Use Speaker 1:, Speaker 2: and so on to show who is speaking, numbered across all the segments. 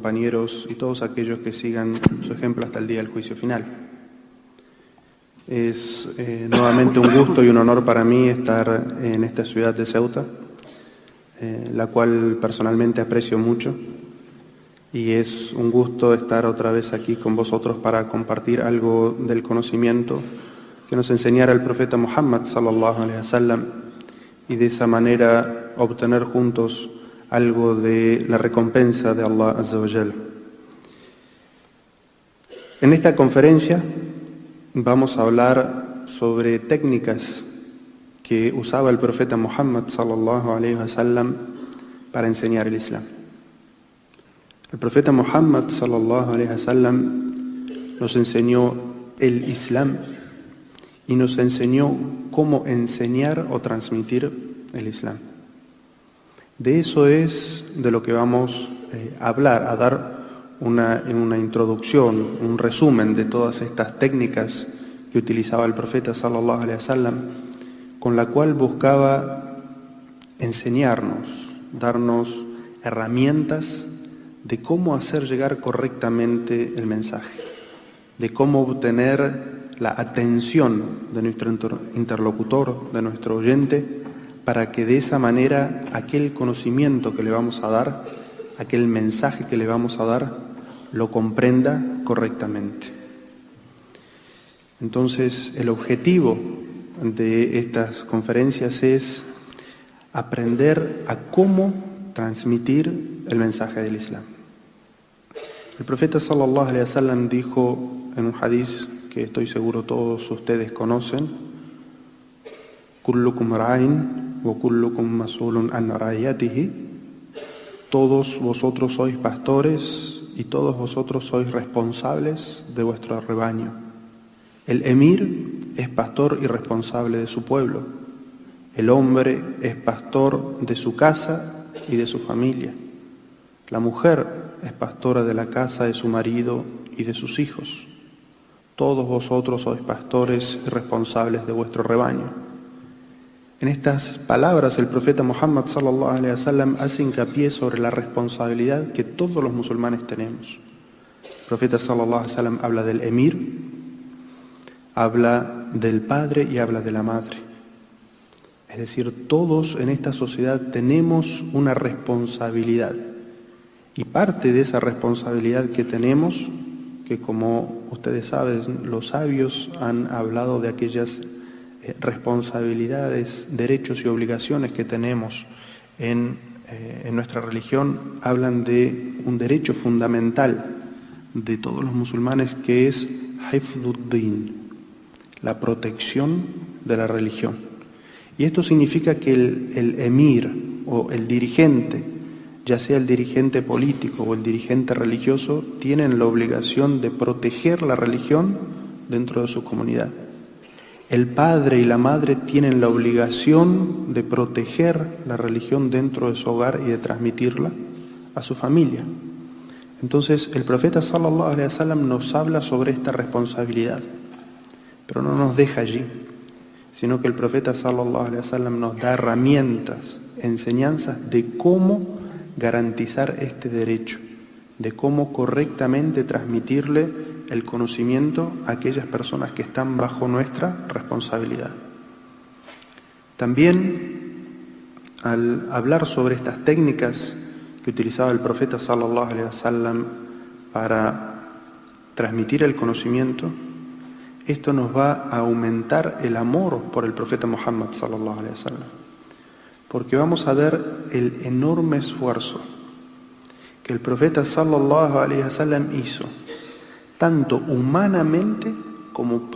Speaker 1: compañeros y todos aquellos que sigan su ejemplo hasta el día del juicio final. Es nuevamente un gusto y un honor para mí estar en esta ciudad de Ceuta, la cual personalmente aprecio mucho, y es un gusto estar otra vez aquí con vosotros para compartir algo del conocimiento que nos enseñara el profeta Muhammad sallallahu alaihi wasallam, y de esa manera obtener juntos algo de la recompensa de Allah Azza wa Jal. En esta conferencia vamos a hablar sobre técnicas que usaba el profeta Muhammad sallallahu alaihi wasallam para enseñar el Islam. El profeta Muhammad sallallahu alaihi wasallam nos enseñó el Islam y nos enseñó cómo enseñar o transmitir el Islam. De eso es de lo que vamos a hablar, a dar una introducción, un resumen de todas estas técnicas que utilizaba el profeta sallallahu alaihi wasallam, con la cual buscaba enseñarnos, darnos herramientas de cómo hacer llegar correctamente el mensaje, de cómo obtener la atención de nuestro interlocutor, de nuestro oyente, para que de esa manera aquel conocimiento que le vamos a dar, aquel mensaje que le vamos a dar, lo comprenda correctamente. Entonces, el objetivo de estas conferencias es aprender a cómo transmitir el mensaje del Islam. El profeta sallallahu alaihi wasallam dijo en un hadiz que estoy seguro todos ustedes conocen: kullukum ra'in wa kullukum mas'ulun an ra'iyatihi. Todos vosotros sois pastores y todos vosotros sois responsables de vuestro rebaño. El emir es pastor y responsable de su pueblo. El hombre es pastor de su casa y de su familia. La mujer es pastora de la casa de su marido y de sus hijos. Todos vosotros sois pastores y responsables de vuestro rebaño. En estas palabras el profeta Muhammad sallallahu alaihi wasallam hace hincapié sobre la responsabilidad que todos los musulmanes tenemos. El profeta sallallahu alaihi wasallam habla del emir, habla del padre y habla de la madre. Es decir, todos en esta sociedad tenemos una responsabilidad, y parte de esa responsabilidad que tenemos, que como ustedes saben, los sabios han hablado de aquellas responsabilidades, derechos y obligaciones que tenemos en nuestra religión, hablan de un derecho fundamental de todos los musulmanes, que es hifdhuddin, la protección de la religión. Y esto significa que el emir o el dirigente, ya sea el dirigente político o el dirigente religioso, tienen la obligación de proteger la religión dentro de su comunidad. El padre y la madre tienen la obligación de proteger la religión dentro de su hogar y de transmitirla a su familia. Entonces, el profeta sallallahu alaihi wasallam nos habla sobre esta responsabilidad, pero no nos deja allí, sino que el profeta sallallahu alaihi wasallam nos da herramientas, enseñanzas de cómo garantizar este derecho, de cómo correctamente transmitirle el conocimiento a aquellas personas que están bajo nuestra responsabilidad. También, al hablar sobre estas técnicas que utilizaba el profeta sallallahu alaihi wasallam para transmitir el conocimiento, esto nos va a aumentar el amor por el profeta Muhammad sallallahu alaihi wasallam, porque vamos a ver el enorme esfuerzo que el profeta sallallahu alaihi wasallam hizo, tanto humanamente como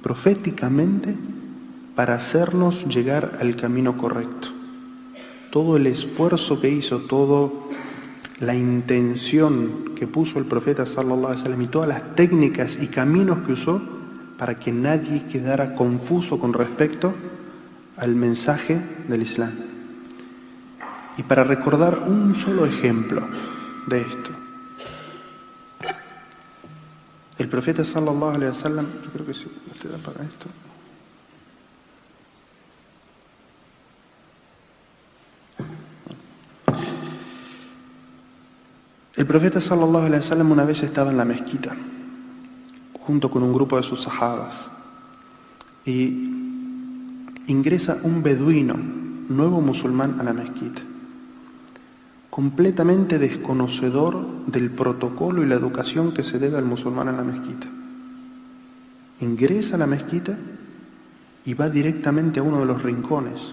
Speaker 1: proféticamente, para hacernos llegar al camino correcto. Todo el esfuerzo que hizo, toda la intención que puso el profeta sallallahu alaihi wasallam y todas las técnicas y caminos que usó para que nadie quedara confuso con respecto al mensaje del Islam. Y para recordar un solo ejemplo de esto, el profeta sallallahu alaihi wasallam, yo creo que sí, usted apaga esto. El profeta sallallahu alaihi wasallam una vez estaba en la mezquita junto con un grupo de sus sahabas y ingresa un beduino, nuevo musulmán, a la mezquita, completamente desconocedor del protocolo y la educación que se debe al musulmán en la mezquita. Ingresa a la mezquita y va directamente a uno de los rincones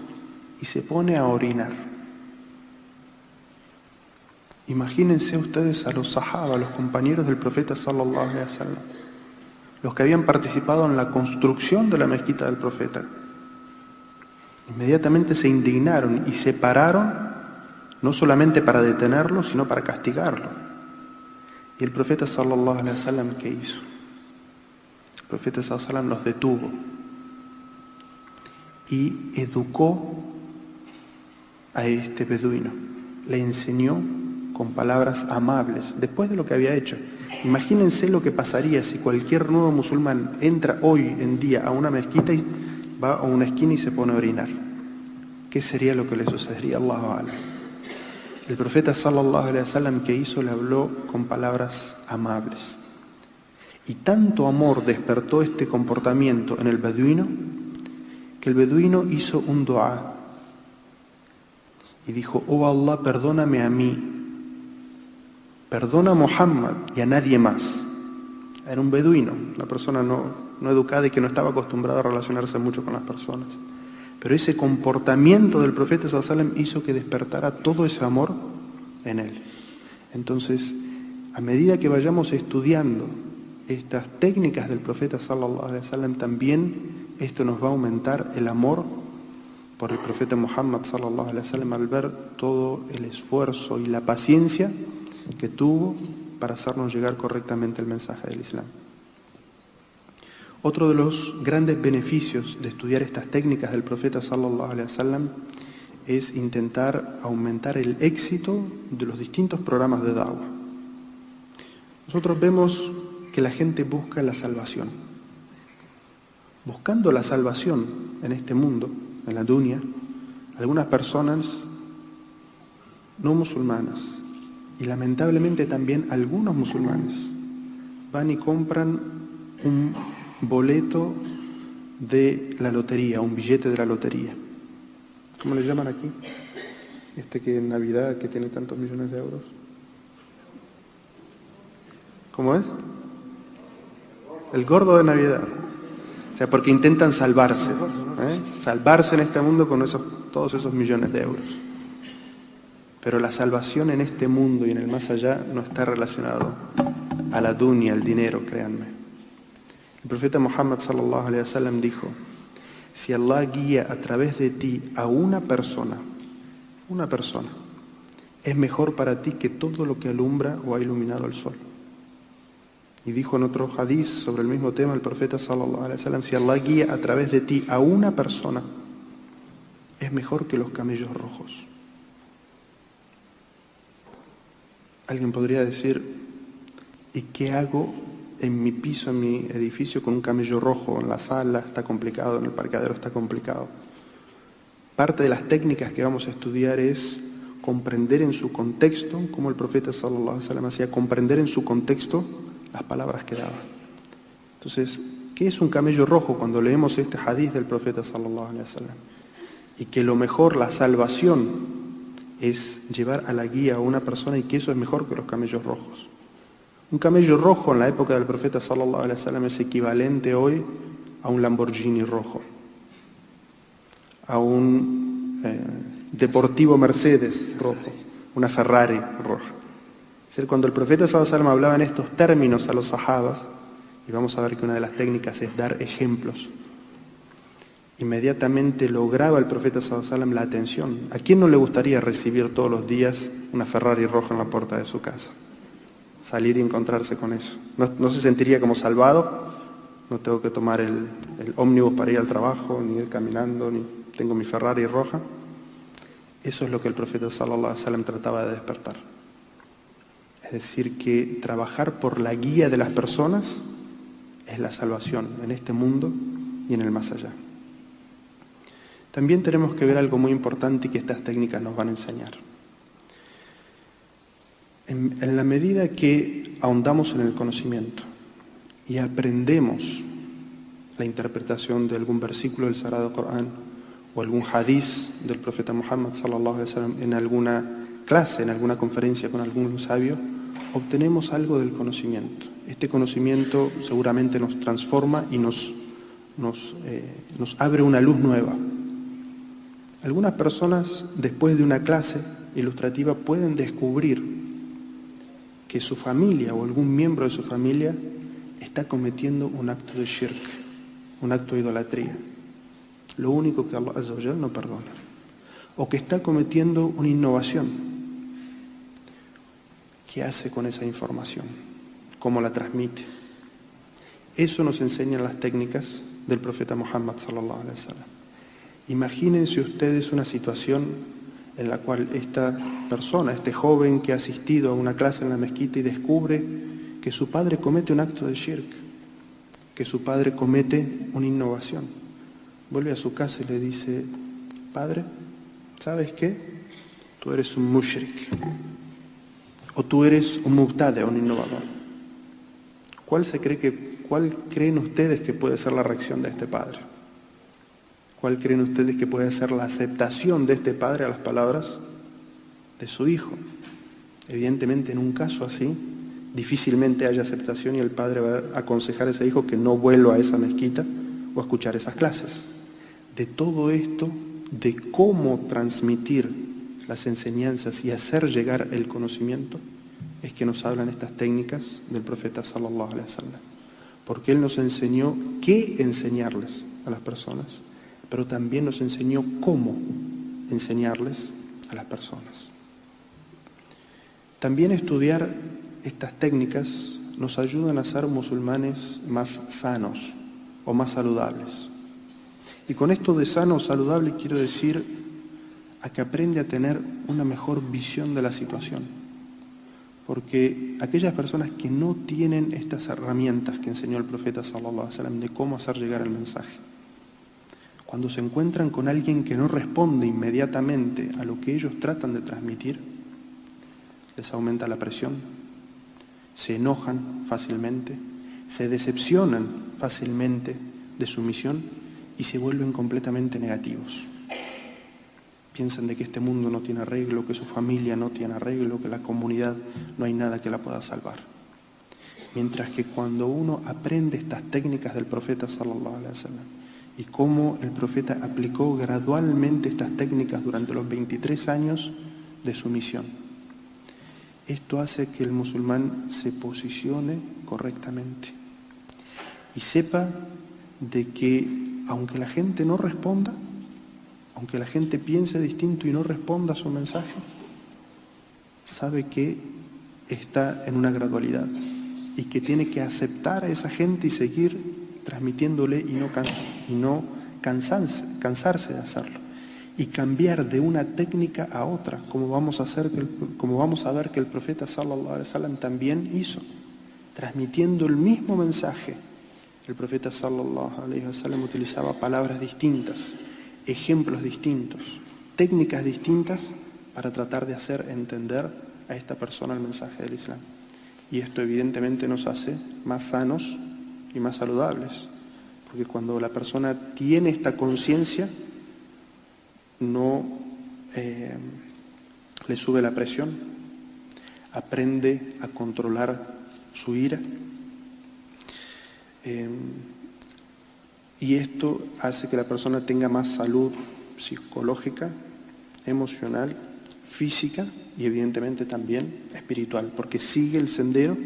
Speaker 1: y se pone a orinar. Imagínense ustedes a los sahaba, los compañeros del profeta sallallahu alaihi wasallam, los que habían participado en la construcción de la mezquita del profeta. Inmediatamente se indignaron y se pararon, no solamente para detenerlo, sino para castigarlo. Y el profeta sallallahu alaihi wasallam, ¿qué hizo? El profeta sallallahu alaihi wasallam los detuvo y educó a este beduino, le enseñó con palabras amables, después de lo que había hecho. Imagínense lo que pasaría si cualquier nuevo musulmán entra hoy en día a una mezquita y va a una esquina y se pone a orinar. ¿Qué sería lo que le sucedería? Allahu a'lam. El profeta sallallahu alaihi wasallam, ¿qué hizo? Le habló con palabras amables. Y tanto amor despertó este comportamiento en el beduino, que el beduino hizo un dua y dijo: oh Allah, perdóname a mí, perdona a Muhammad y a nadie más. Era un beduino, una persona no educada y que no estaba acostumbrada a relacionarse mucho con las personas. Pero ese comportamiento del profeta sallallahu alaihi wasallam hizo que despertara todo ese amor en él. Entonces, a medida que vayamos estudiando estas técnicas del profeta sallallahu alaihi wasallam, también esto nos va a aumentar el amor por el profeta Muhammad sallallahu alaihi wasallam, al ver todo el esfuerzo y la paciencia que tuvo para hacernos llegar correctamente el mensaje del Islam. Otro de los grandes beneficios de estudiar estas técnicas del profeta sallallahu alaihi wasallam es intentar aumentar el éxito de los distintos programas de da'wah. Nosotros vemos que la gente busca la salvación. Buscando la salvación en este mundo, en la dunya, algunas personas no musulmanas y lamentablemente también algunos musulmanes van y compran un boleto de la lotería, un billete de la lotería. ¿Cómo le llaman aquí? Este que en Navidad, que tiene tantos millones de euros. ¿Cómo es? El gordo de Navidad. O sea, porque intentan salvarse, salvarse en este mundo con todos esos millones de euros. Pero la salvación en este mundo y en el más allá no está relacionado a la dunya, al dinero, créanme. El profeta Muhammad sallallahu alaihi wasallam dijo: si Allah guía a través de ti a una persona, es mejor para ti que todo lo que alumbra o ha iluminado el sol. Y dijo en otro hadiz sobre el mismo tema el profeta sallallahu alaihi wasallam: si Allah guía a través de ti a una persona, es mejor que los camellos rojos. Alguien podría decir: ¿y qué hago en mi piso, en mi edificio, con un camello rojo? En la sala está complicado, en el parqueadero está complicado. Parte de las técnicas que vamos a estudiar es comprender en su contexto, como el profeta sallallahu alaihi wasallam hacía, comprender en su contexto las palabras que daba. Entonces, ¿qué es un camello rojo? Cuando leemos este hadith del profeta sallallahu alaihi wasallam, y que lo mejor, la salvación, es llevar a la guía a una persona, y que eso es mejor que los camellos rojos. Un camello rojo en la época del profeta sallallahu alaihi wasallam es equivalente hoy a un Lamborghini rojo, a un deportivo Mercedes rojo, una Ferrari roja. Es decir, cuando el profeta sallallahu alaihi wasallam hablaba en estos términos a los sahabas, y vamos a ver que una de las técnicas es dar ejemplos, inmediatamente lograba el profeta sallallahu alaihi wasallam la atención. ¿A quién no le gustaría recibir todos los días una Ferrari roja en la puerta de su casa? Salir y encontrarse con eso. No se sentiría como salvado. No tengo que tomar el ómnibus para ir al trabajo, ni ir caminando, ni tengo mi Ferrari roja. Eso es lo que el profeta sallallahu alaihi wasallam trataba de despertar. Es decir, que trabajar por la guía de las personas es la salvación en este mundo y en el más allá. También tenemos que ver algo muy importante y que estas técnicas nos van a enseñar. En la medida que ahondamos en el conocimiento y aprendemos la interpretación de algún versículo del Sagrado Corán o algún hadiz del profeta Muhammad sallallahu alaihi wasallam en alguna clase, en alguna conferencia con algún sabio, obtenemos algo del conocimiento. Este conocimiento seguramente nos transforma y nos abre una luz nueva. Algunas personas, después de una clase ilustrativa, pueden descubrir que su familia o algún miembro de su familia está cometiendo un acto de shirk, un acto de idolatría, lo único que Allah Azza wa Jal no perdona, o que está cometiendo una innovación. ¿Qué hace con esa información? ¿Cómo la transmite? Eso nos enseñan las técnicas del profeta Muhammad sallallahu alaihi wasallam. Imagínense ustedes una situación en la cual esta persona, este joven que ha asistido a una clase en la mezquita y descubre que su padre comete un acto de shirk, que su padre comete una innovación. Vuelve a su casa y le dice: padre, ¿sabes qué? Tú eres un mushrik, o tú eres un mubtadi', un innovador. ¿Cuál creen ustedes que puede ser la reacción de este padre? ¿Cuál creen ustedes que puede ser la aceptación de este padre a las palabras de su hijo? Evidentemente, en un caso así, difícilmente haya aceptación y el padre va a aconsejar a ese hijo que no vuelva a esa mezquita o a escuchar esas clases. De todo esto, de cómo transmitir las enseñanzas y hacer llegar el conocimiento, es que nos hablan estas técnicas del profeta sallallahu alaihi wasallam. Porque él nos enseñó qué enseñarles a las personas, pero también nos enseñó cómo enseñarles a las personas. También estudiar estas técnicas nos ayudan a ser musulmanes más sanos o más saludables. Y con esto de sano o saludable quiero decir a que aprende a tener una mejor visión de la situación. Porque aquellas personas que no tienen estas herramientas que enseñó el profeta sallallahu alaihi wasallam de cómo hacer llegar el mensaje, cuando se encuentran con alguien que no responde inmediatamente a lo que ellos tratan de transmitir, les aumenta la presión, se enojan fácilmente, se decepcionan fácilmente de su misión y se vuelven completamente negativos. Piensan de que este mundo no tiene arreglo, que su familia no tiene arreglo, que la comunidad no hay nada que la pueda salvar. Mientras que cuando uno aprende estas técnicas del profeta sallallahu alaihi wasallam y cómo el profeta aplicó gradualmente estas técnicas durante los 23 años de su misión, esto hace que el musulmán se posicione correctamente y sepa de que aunque la gente no responda, aunque la gente piense distinto y no responda a su mensaje, sabe que está en una gradualidad y que tiene que aceptar a esa gente y seguir transmitiéndole y no cansarse de hacerlo. Y cambiar de una técnica a otra, como vamos a ver que el profeta sallallahu alaihi wasallam también hizo, transmitiendo el mismo mensaje. El profeta sallallahu alaihi wasallam utilizaba palabras distintas, ejemplos distintos, técnicas distintas para tratar de hacer entender a esta persona el mensaje del Islam. Y esto evidentemente nos hace más sanos y más saludables, porque cuando la persona tiene esta conciencia, no le sube la presión, aprende a controlar su ira, y esto hace que la persona tenga más salud psicológica, emocional, física y evidentemente también espiritual, porque sigue el sendero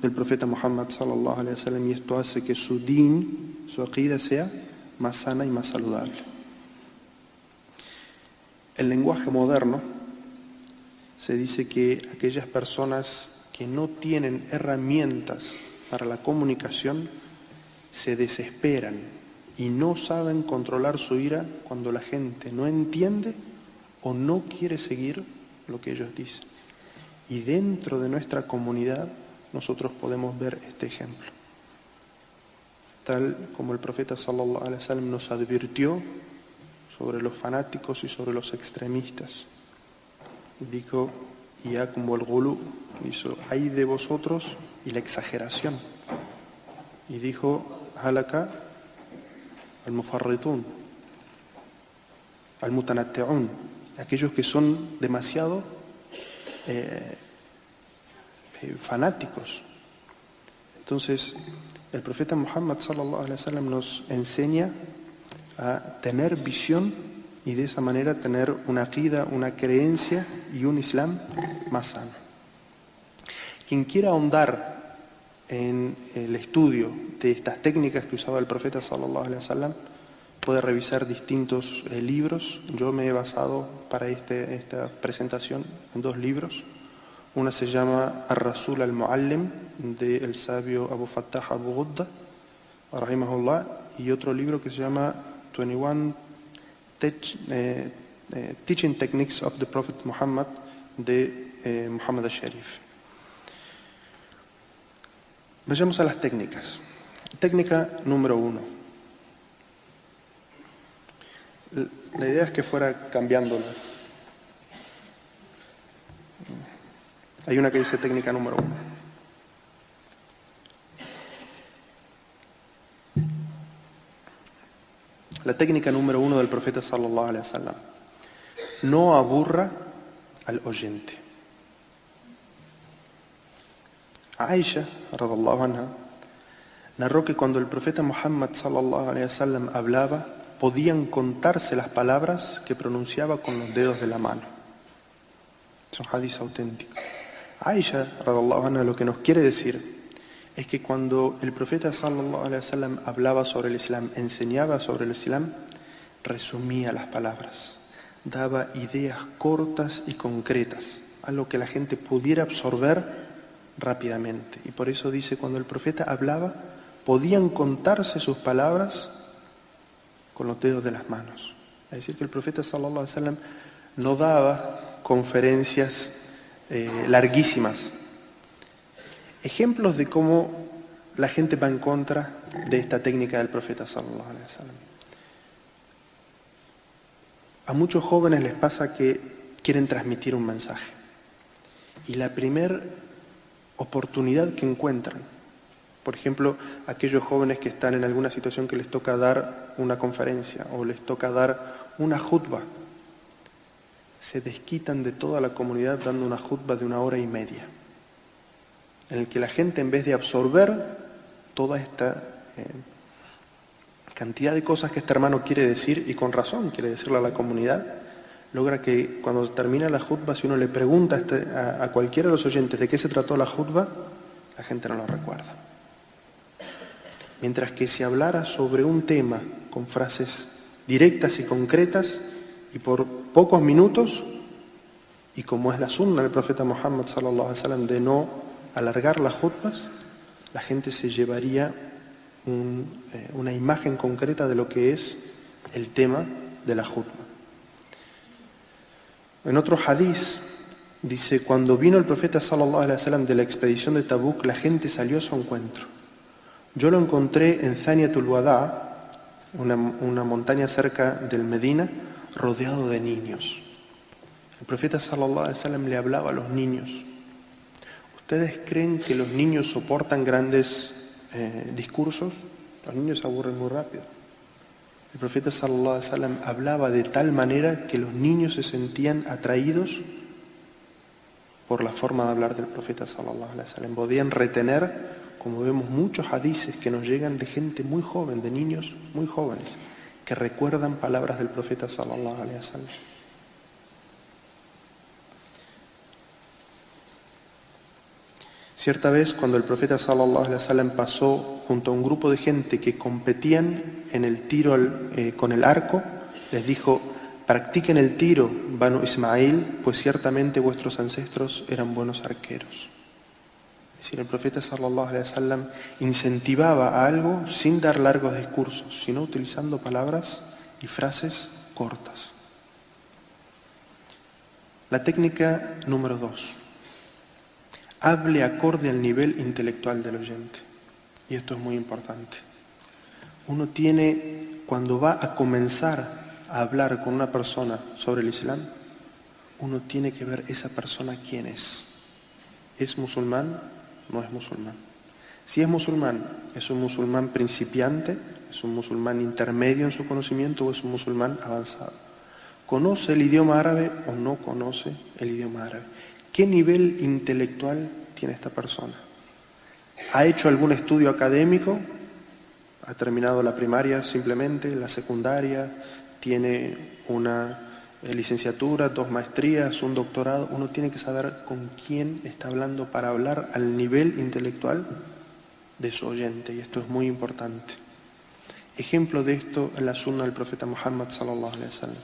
Speaker 1: del profeta Muhammad sallallahu alaihi wasallam, y esto hace que su din, su aqida, sea más sana y más saludable. En lenguaje moderno se dice que aquellas personas que no tienen herramientas para la comunicación se desesperan y no saben controlar su ira cuando la gente no entiende o no quiere seguir lo que ellos dicen. Y dentro de nuestra comunidad nosotros podemos ver este ejemplo. Tal como el profeta sallallahu alaihi wasallam nos advirtió sobre los fanáticos y sobre los extremistas. Dijo: y ya como el gulú, hizo hay de vosotros y la exageración. Y dijo, halaka al-mufarritun, al-mutanatti'un, aquellos que son demasiado fanáticos. Entonces, el profeta Muhammad sallallahu alaihi wasallam nos enseña a tener visión y de esa manera tener una aqida, una creencia y un islam más sano. Quien quiera ahondar en el estudio de estas técnicas que usaba el profeta sallallahu alaihi wasallam puede revisar distintos libros. Yo me he basado para esta presentación en 2 libros. Una se llama Ar-Rasul al-Muallim, del sabio Abu Fattah Abu Ghudda, rahimahullah, y otro libro que se llama 21 Teaching Techniques of the Prophet Muhammad, de Muhammad al-Sharif. Vayamos a las técnicas. Técnica número 1. La idea es que fuera cambiándolo. Hay una que dice técnica número 1. La técnica número 1 del profeta sallallahu alaihi wasallam: no aburra al oyente. Aisha, radhiallahu anha, narró que cuando el profeta Muhammad sallallahu alaihi wasallam hablaba, podían contarse las palabras que pronunciaba con los dedos de la mano. Es un hadiz auténtico. Aisha, radhiallahu anha, lo que nos quiere decir es que cuando el profeta sallallahu alaihi wasallam hablaba sobre el Islam, enseñaba sobre el Islam, resumía las palabras, daba ideas cortas y concretas, algo que la gente pudiera absorber rápidamente. Y por eso dice, cuando el profeta hablaba, podían contarse sus palabras con los dedos de las manos. Es decir, que el profeta sallallahu alaihi wasallam no daba conferencias larguísimas. Ejemplos de cómo la gente va en contra de esta técnica del profeta sallallahu alaihi wasallam. A muchos jóvenes les pasa que quieren transmitir un mensaje y la primera oportunidad que encuentran, por ejemplo, aquellos jóvenes que están en alguna situación que les toca dar una conferencia o les toca dar una jutba, se desquitan de toda la comunidad dando una jutba de 1 hora y media, en el que la gente, en vez de absorber toda esta cantidad de cosas que este hermano quiere decir, y con razón quiere decirle a la comunidad, logra que cuando termina la jutba, si uno le pregunta a cualquiera de los oyentes de qué se trató la jutba, la gente no lo recuerda. Mientras que si hablara sobre un tema con frases directas y concretas y por pocos minutos, y como es la sunna del profeta Muhammad sallallahu alaihi wasallam de no alargar las jutbas, la gente se llevaría una imagen concreta de lo que es el tema de la jutba. En otro hadiz dice, cuando vino el profeta sallallahu alaihi wasallam de la expedición de Tabuk, la gente salió a su encuentro. Yo lo encontré en Thaniyatul Wada, una montaña cerca del Medina, rodeado de niños. El profeta sallallahu alaihi wasallam le hablaba a los niños. ¿Ustedes creen que los niños soportan grandes discursos? Los niños se aburren muy rápido. El profeta sallallahu alaihi wasallam hablaba de tal manera que los niños se sentían atraídos por la forma de hablar del profeta sallallahu alaihi wasallam. Podían retener, como vemos muchos hadices que nos llegan de gente muy joven, de niños muy jóvenes, que recuerdan palabras del profeta sallallahu alaihi wasallam. Cierta vez, cuando el profeta sallallahu alaihi wasallam pasó junto a un grupo de gente que competían en el tiro con el arco, les dijo: practiquen el tiro, Banu Ismail, pues ciertamente vuestros ancestros eran buenos arqueros. Es decir, el profeta sallallahu alaihi wasallam incentivaba a algo sin dar largos discursos, sino utilizando palabras y frases cortas. La técnica número 2. Hable acorde al nivel intelectual del oyente. Y esto es muy importante. Uno tiene, cuando va a comenzar a hablar con una persona sobre el Islam, uno tiene que ver esa persona quién es. ¿Es musulmán? No es musulmán. Si es musulmán, ¿es un musulmán principiante? ¿Es un musulmán intermedio en su conocimiento o es un musulmán avanzado? ¿Conoce el idioma árabe o no conoce el idioma árabe? ¿Qué nivel intelectual tiene esta persona? ¿Ha hecho algún estudio académico? ¿Ha terminado la primaria simplemente, la secundaria? ¿Tiene una licenciatura, 2 maestrías, un doctorado? Uno tiene que saber con quién está hablando para hablar al nivel intelectual de su oyente, y esto es muy importante. Ejemplo de esto en la sunna del profeta Muhammad sallallahu alaihi wasallam.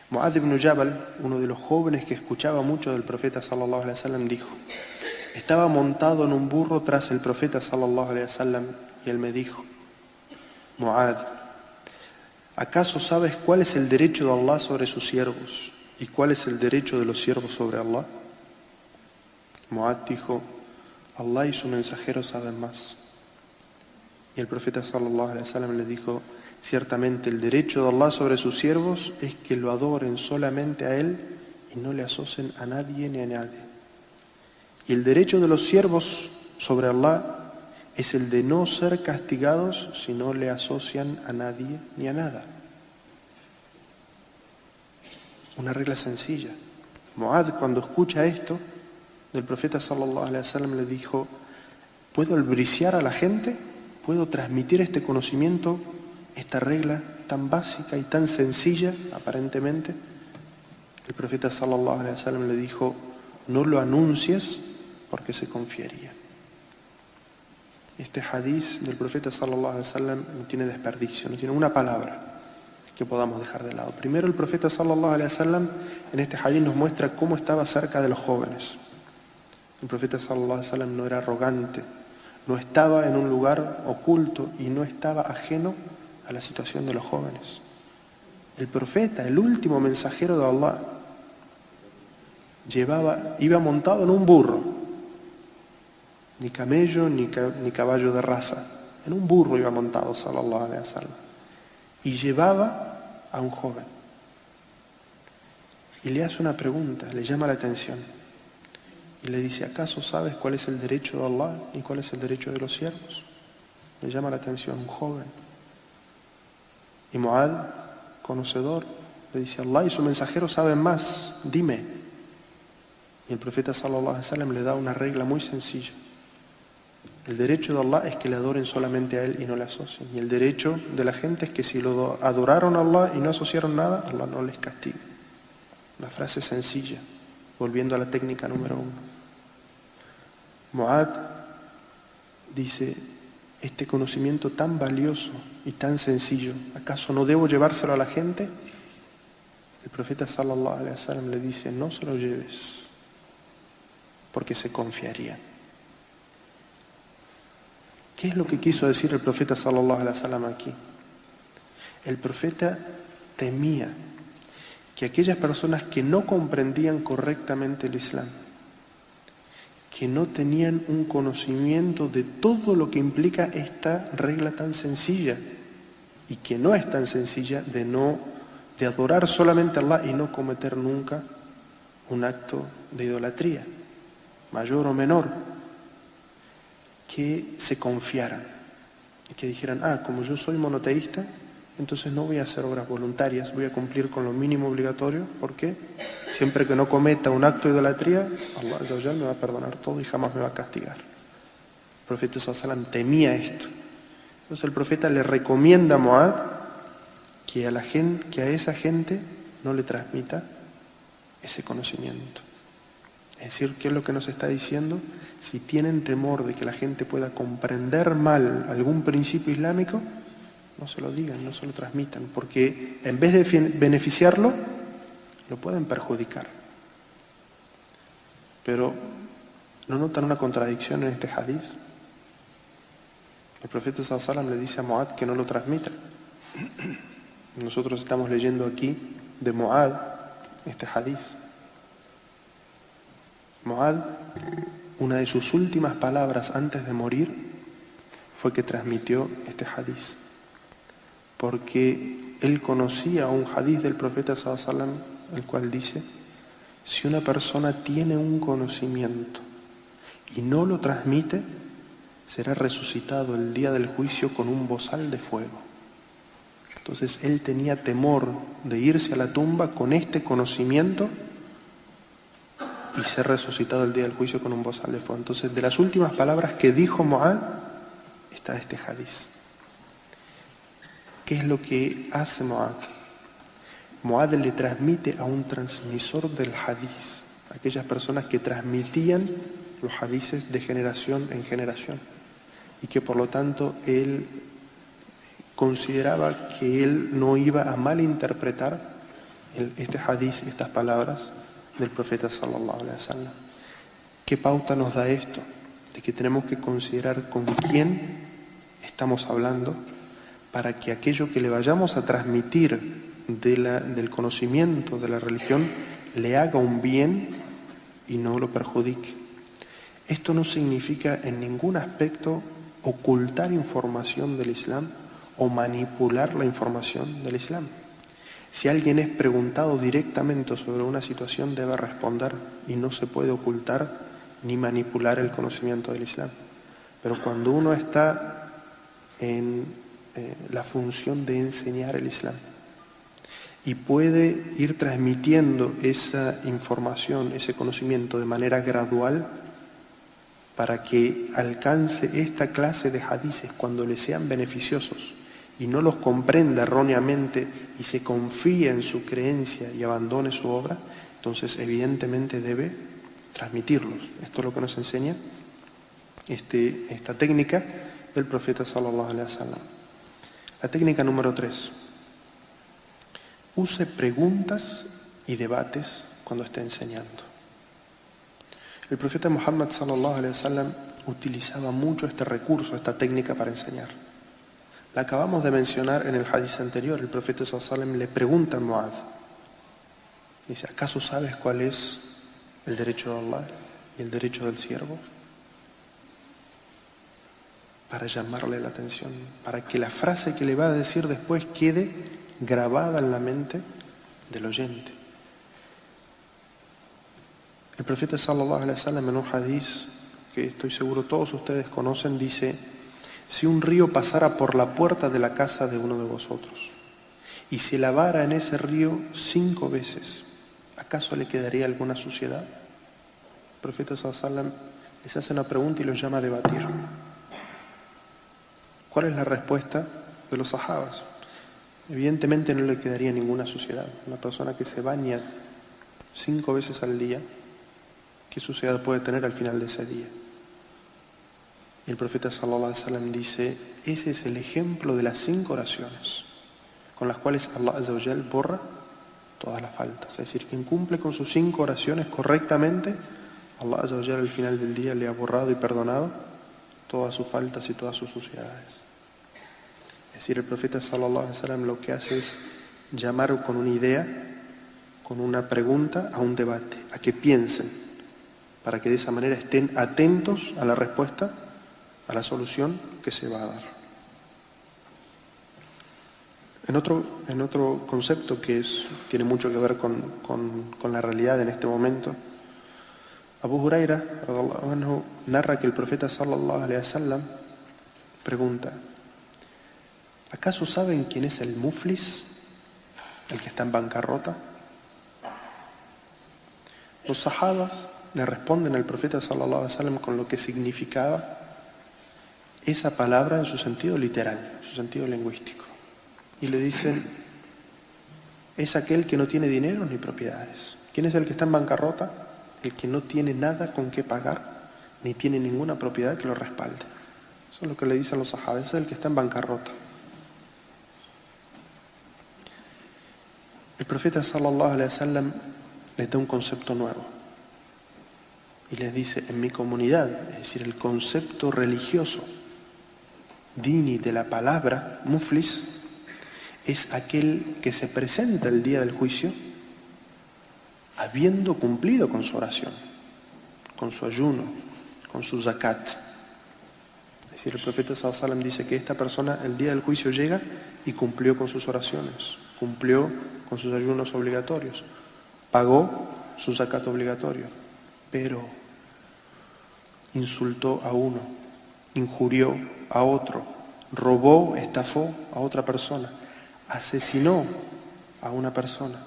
Speaker 1: Mu'adh ibn Jabal, uno de los jóvenes que escuchaba mucho del profeta sallallahu alaihi wasallam, dijo: estaba montado en un burro tras el profeta sallallahu alaihi wasallam y él me dijo: Mu'adh, ¿acaso sabes cuál es el derecho de Allah sobre sus siervos y cuál es el derecho de los siervos sobre Allah? Mu'adh dijo: Allah y su mensajero saben más. Y el profeta sallallahu alaihi wasallam le dijo: ciertamente el derecho de Allah sobre sus siervos es que lo adoren solamente a Él y no le asocien a nadie ni a nadie. Y el derecho de los siervos sobre Allah es el de no ser castigados si no le asocian a nadie ni a nada. Una regla sencilla. Mu'adh, cuando escucha esto del profeta sallallahu alaihi wasallam, le dijo: ¿puedo albriciar a la gente? ¿Puedo transmitir este conocimiento, esta regla tan básica y tan sencilla aparentemente? El profeta sallallahu alaihi wasallam le dijo: no lo anuncies porque se confiaría. Este hadiz del profeta sallallahu alaihi wasallam no tiene desperdicio, no tiene una palabra que podamos dejar de lado. Primero, el profeta sallallahu alaihi wasallam en este hadiz nos muestra cómo estaba cerca de los jóvenes. El profeta sallallahu alaihi wasallam no era arrogante, no estaba en un lugar oculto y no estaba ajeno a la situación de los jóvenes. El profeta, el último mensajero de Allah, iba montado en un burro, ni camello ni caballo de raza, en un burro iba montado sallallahu alaihi wasallam, y llevaba a un joven y le hace una pregunta, le llama la atención y le dice: ¿acaso sabes cuál es el derecho de Allah y cuál es el derecho de los siervos? Le llama la atención un joven. Y Mu'adh, conocedor, le dice: Allah y su mensajero saben más, dime. Y el profeta sallallahu alaihi wasallam le da una regla muy sencilla. El derecho de Allah es que le adoren solamente a Él y no le asocien. Y el derecho de la gente es que si lo adoraron a Allah y no asociaron nada, Allah no les castiga. Una frase sencilla, volviendo a la técnica número 1. Mu'adh dice: este conocimiento tan valioso y tan sencillo, ¿acaso no debo llevárselo a la gente? El profeta sallallahu alaihi wasallam le dice: no se lo lleves, porque se confiaría. ¿Qué es lo que quiso decir el profeta sallallahu alaihi wasallam aquí? El profeta temía que aquellas personas que no comprendían correctamente el Islam, que no tenían un conocimiento de todo lo que implica esta regla tan sencilla, y que no es tan sencilla, de adorar solamente a Allah y no cometer nunca un acto de idolatría, mayor o menor, que se confiaran y que dijeran: como yo soy monoteísta, entonces no voy a hacer obras voluntarias, voy a cumplir con lo mínimo obligatorio, porque siempre que no cometa un acto de idolatría, Allah Azza wa Jalla me va a perdonar todo y jamás me va a castigar. El profeta sallallahu alaihi wasallam temía esto. Entonces el profeta le recomienda a Mu'adh que a esa gente no le transmita ese conocimiento. Es decir, ¿qué es lo que nos está diciendo? Si tienen temor de que la gente pueda comprender mal algún principio islámico, no se lo digan, no se lo transmitan, porque en vez de beneficiarlo, lo pueden perjudicar. Pero, ¿no notan una contradicción en este hadiz? El profeta sallallahu alaihi wasallam le dice a Mu'adh que no lo transmita. Nosotros estamos leyendo aquí de Mu'adh este hadiz. Mu'adh, una de sus últimas palabras antes de morir fue que transmitió este hadiz, porque él conocía un hadiz del profeta sallallahu alaihi wasallam, el cual dice: Si una persona tiene un conocimiento y no lo transmite, será resucitado el día del juicio con un bozal de fuego. Entonces él tenía temor de irse a la tumba con este conocimiento y ser resucitado el día del juicio con un bozal de fuego. Entonces, de las últimas palabras que dijo Mu'adh está este hadiz. ¿Qué es lo que hace Mu'adh? Mu'adh le transmite a un transmisor del hadiz, aquellas personas que transmitían los hadices de generación en generación, y que por lo tanto él consideraba que él no iba a malinterpretar este hadiz, estas palabras del profeta sallallahu alaihi wasallam. ¿Qué pauta nos da esto? De que tenemos que considerar con quién estamos hablando para que aquello que le vayamos a transmitir del conocimiento de la religión le haga un bien y no lo perjudique. Esto no significa en ningún aspecto ocultar información del Islam o manipular la información del Islam. Si alguien es preguntado directamente sobre una situación, debe responder, y no se puede ocultar ni manipular el conocimiento del Islam. Pero cuando uno está en la función de enseñar el Islam y puede ir transmitiendo esa información, ese conocimiento de manera gradual para que alcance esta clase de hadices cuando le sean beneficiosos y no los comprenda erróneamente y se confíe en su creencia y abandone su obra, entonces evidentemente debe transmitirlos. Esto es lo que nos enseña esta técnica del profeta sallallahu alaihi wasallam. La técnica número 3. Use preguntas y debates cuando esté enseñando. El profeta Muhammad sallallahu alaihi wasallam utilizaba mucho este recurso, esta técnica para enseñar. La acabamos de mencionar en el hadith anterior. El profeta sallallahu alaihi wasallam le pregunta a Mu'adh, dice: ¿acaso sabes cuál es el derecho de Allah y el derecho del siervo? Para llamarle la atención, para que la frase que le va a decir después quede grabada en la mente del oyente. El profeta sallallahu alaihi wasallam en un hadith que estoy seguro todos ustedes conocen dice: si un río pasara por la puerta de la casa de uno de vosotros y se lavara en ese río 5 veces, ¿acaso le quedaría alguna suciedad? El profeta sallallahu alaihi wasallam les hace una pregunta y los llama a debatir. ¿Cuál es la respuesta de los sahabas? Evidentemente no le quedaría ninguna suciedad. Una persona que se baña 5 veces al día, ¿qué suciedad puede tener al final de ese día? Y el profeta sallallahu alaihi wasallam dice: ese es el ejemplo de las 5 oraciones con las cuales Allah azza wa jal borra todas las faltas. Es decir, quien cumple con sus 5 oraciones correctamente, Allah azza wa jal al final del día le ha borrado y perdonado todas sus faltas y todas sus suciedades. Es decir, el profeta sallallahu alaihi wasallam lo que hace es llamar con una idea, con una pregunta, a un debate, a que piensen, para que de esa manera estén atentos a la respuesta, a la solución que se va a dar. En otro concepto que tiene mucho que ver con la realidad en este momento, Abu Huraira radhiyallahu anhu narra que el profeta sallallahu alaihi wasallam pregunta: ¿acaso saben quién es el muflis, el que está en bancarrota? Los sahabas le responden al profeta sallallahu alaihi wasallam con lo que significaba esa palabra en su sentido literal, en su sentido lingüístico. Y le dicen: es aquel que no tiene dinero ni propiedades. ¿Quién es el que está en bancarrota? El que no tiene nada con qué pagar, ni tiene ninguna propiedad que lo respalde. Eso es lo que le dicen los sahabas: es el que está en bancarrota. El profeta sallallahu alaihi wasallam les da un concepto nuevo y les dice: en mi comunidad, es decir, el concepto religioso dini de la palabra muflis es aquel que se presenta el día del juicio habiendo cumplido con su oración, con su ayuno, con su zakat. Es decir, el profeta sallallahu alaihi wasallam dice que esta persona el día del juicio llega y cumplió con sus oraciones, cumplió con sus ayunos obligatorios, pagó su zakat obligatorio, pero insultó a uno, injurió a otro, robó, estafó a otra persona, asesinó a una persona,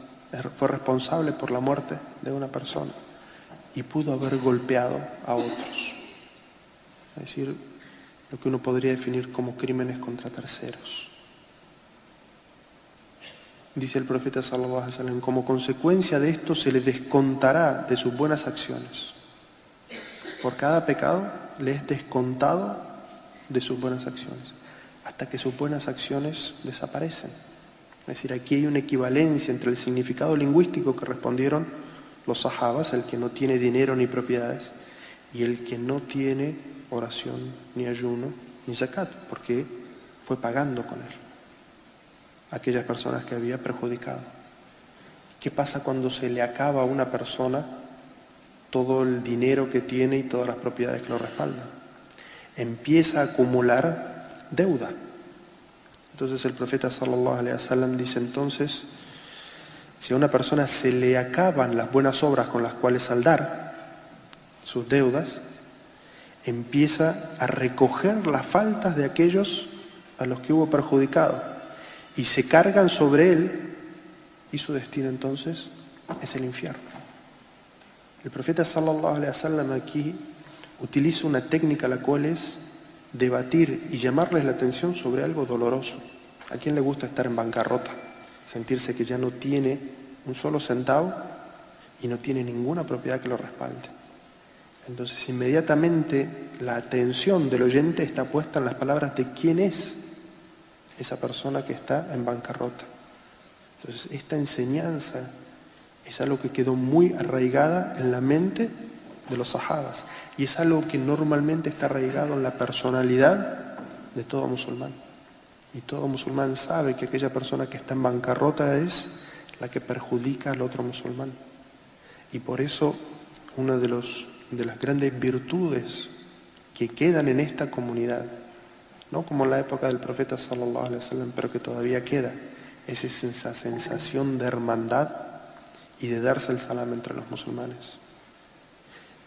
Speaker 1: fue responsable por la muerte de una persona y pudo haber golpeado a otros. Es decir, lo que uno podría definir como crímenes contra terceros. Dice el profeta sallallahu alaihi wasallam, como consecuencia de esto se le descontará de sus buenas acciones. Por cada pecado le es descontado de sus buenas acciones, hasta que sus buenas acciones desaparecen. Es decir, aquí hay una equivalencia entre el significado lingüístico que respondieron los sahabas, el que no tiene dinero ni propiedades, y el que no tiene oración, ni ayuno, ni zakat, porque fue pagando con él a aquellas personas que había perjudicado. ¿Qué pasa cuando se le acaba a una persona todo el dinero que tiene y todas las propiedades que lo respaldan? Empieza a acumular deuda. Entonces el profeta sallallahu alaihi wasallam dice, entonces, si a una persona se le acaban las buenas obras con las cuales saldar sus deudas, empieza a recoger las faltas de aquellos a los que hubo perjudicado y se cargan sobre él, y su destino entonces es el infierno. El profeta sallallahu alaihi wasallam aquí utiliza una técnica la cual es debatir y llamarles la atención sobre algo doloroso. ¿A quién le gusta estar en bancarrota? Sentirse que ya no tiene un solo centavo y no tiene ninguna propiedad que lo respalde. Entonces inmediatamente la atención del oyente está puesta en las palabras de quién es esa persona que está en bancarrota. Entonces esta enseñanza es algo que quedó muy arraigada en la mente de los sahabas y es algo que normalmente está arraigado en la personalidad de todo musulmán. Y todo musulmán sabe que aquella persona que está en bancarrota es la que perjudica al otro musulmán. Y por eso una de las grandes virtudes que quedan en esta comunidad, no como en la época del profeta sallallahu alaihi wasallam, pero que todavía queda, es esa sensación de hermandad y de darse el salam entre los musulmanes.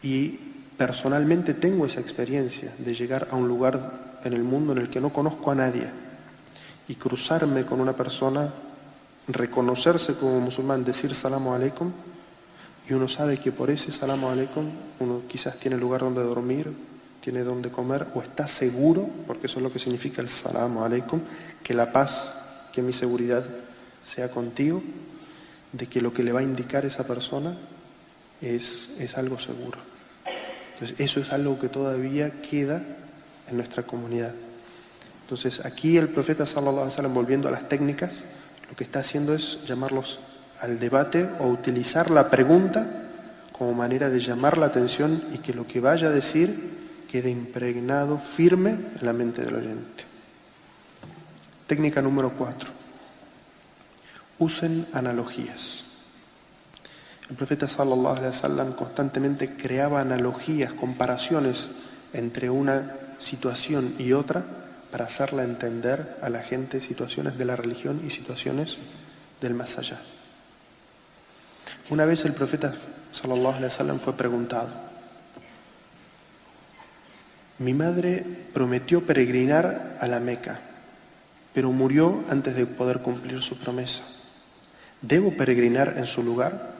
Speaker 1: Y personalmente tengo esa experiencia de llegar a un lugar en el mundo en el que no conozco a nadie y cruzarme con una persona, reconocerse como musulmán, decir salamu alaikum, y uno sabe que por ese salamu alaikum uno quizás tiene lugar donde dormir, tiene donde comer o está seguro, porque eso es lo que significa el salamu alaikum, que la paz, que mi seguridad sea contigo, de que lo que le va a indicar esa persona es algo seguro. Entonces eso es algo que todavía queda en nuestra comunidad. Entonces aquí el profeta sallallahu alaihi wasallam, volviendo a las técnicas, lo que está haciendo es llamarlos al debate o utilizar la pregunta como manera de llamar la atención y que lo que vaya a decir quede impregnado, firme en la mente del oyente. Técnica número 4. Usen analogías. El profeta sallallahu alaihi wasallam constantemente creaba analogías, comparaciones entre una situación y otra para hacerla entender a la gente situaciones de la religión y situaciones del más allá. Una vez el profeta sallallahu alaihi wasallam fue preguntado: mi madre prometió peregrinar a la Meca, pero murió antes de poder cumplir su promesa. ¿Debo peregrinar en su lugar?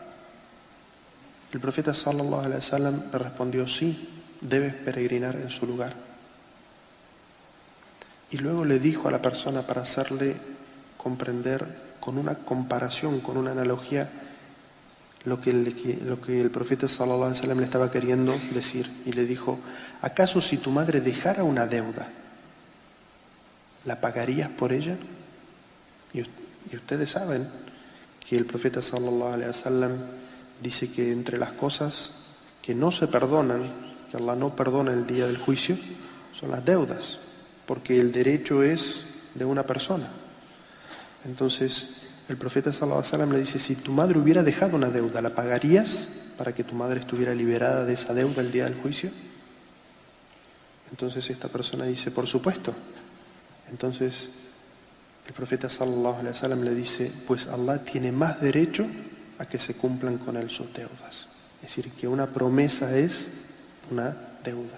Speaker 1: El profeta sallallahu alaihi wasallam le respondió: sí, debes peregrinar en su lugar. Y luego le dijo a la persona, para hacerle comprender con una comparación, con una analogía, lo que el profeta sallallahu alaihi wasallam le estaba queriendo decir. Y le dijo: ¿acaso si tu madre dejara una deuda, la pagarías por ella? Y ustedes saben que el profeta sallallahu alaihi wasallam dice que entre las cosas que no se perdonan, que Allah no perdona el día del juicio, son las deudas, porque el derecho es de una persona. Entonces el profeta sallallahu alaihi wasallam le dice: si tu madre hubiera dejado una deuda, ¿la pagarías para que tu madre estuviera liberada de esa deuda el día del juicio? Entonces esta persona dice: por supuesto. Entonces el profeta sallallahu alaihi wasallam le dice: pues Allah tiene más derecho a que se cumplan con él sus deudas. Es decir, que una promesa es una deuda.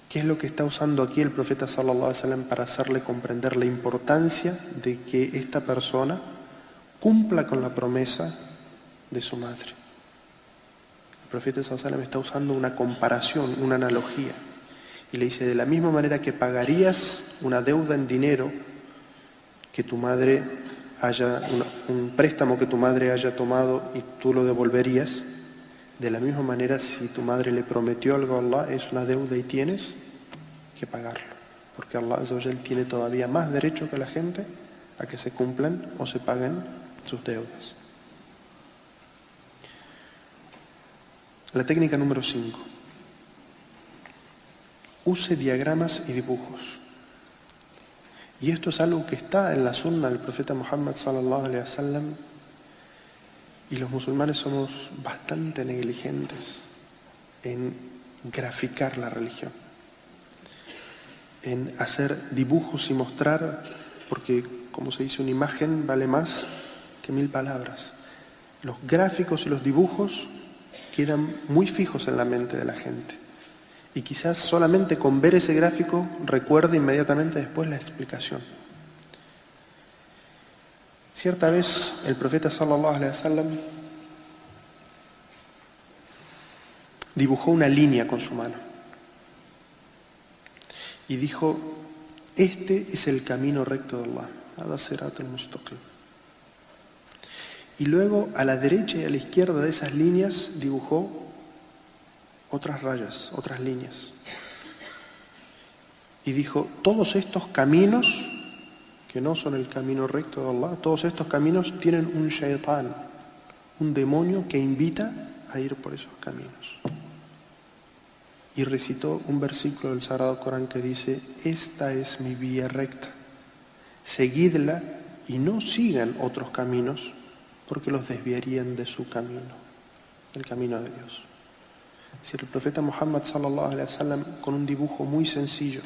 Speaker 1: ¿Qué es lo que está usando aquí el profeta sallallahu alaihi wasallam para hacerle comprender la importancia de que esta persona cumpla con la promesa de su madre? El profeta sallallahu alaihi wasallam está usando una comparación, una analogía, y le dice: de la misma manera que pagarías una deuda en dinero que tu madre un préstamo que tu madre haya tomado y tú lo devolverías, de la misma manera, si tu madre le prometió algo a Allah, es una deuda y tienes que pagarlo, porque Allah Azza wa Jal tiene todavía más derecho que la gente a que se cumplan o se paguen sus deudas. La técnica número 5. Use diagramas y dibujos. Y esto es algo que está en la sunna del profeta Muhammad sallallahu alaihi wasallam, y los musulmanes somos bastante negligentes en graficar la religión, en hacer dibujos y mostrar, porque como se dice, una imagen vale más que 1000 palabras. Los gráficos y los dibujos quedan muy fijos en la mente de la gente, y quizás solamente con ver ese gráfico recuerde inmediatamente después la explicación. Cierta vez el profeta sallallahu alaihi wasallam dibujó una línea con su mano y dijo: este es el camino recto de Allah, hada siratul mustaqim. Y luego a la derecha y a la izquierda de esas líneas dibujó otras rayas, otras líneas, y dijo: todos estos caminos que no son el camino recto de Allah, todos estos caminos tienen un shaitán, un demonio que invita a ir por esos caminos. Y recitó un versículo del Sagrado Corán que dice: esta es mi vía recta, seguidla y no sigan otros caminos, porque los desviarían de su camino, el camino de Dios. Es decir, el profeta Muhammad sallallahu alaihi wasallam, con un dibujo muy sencillo,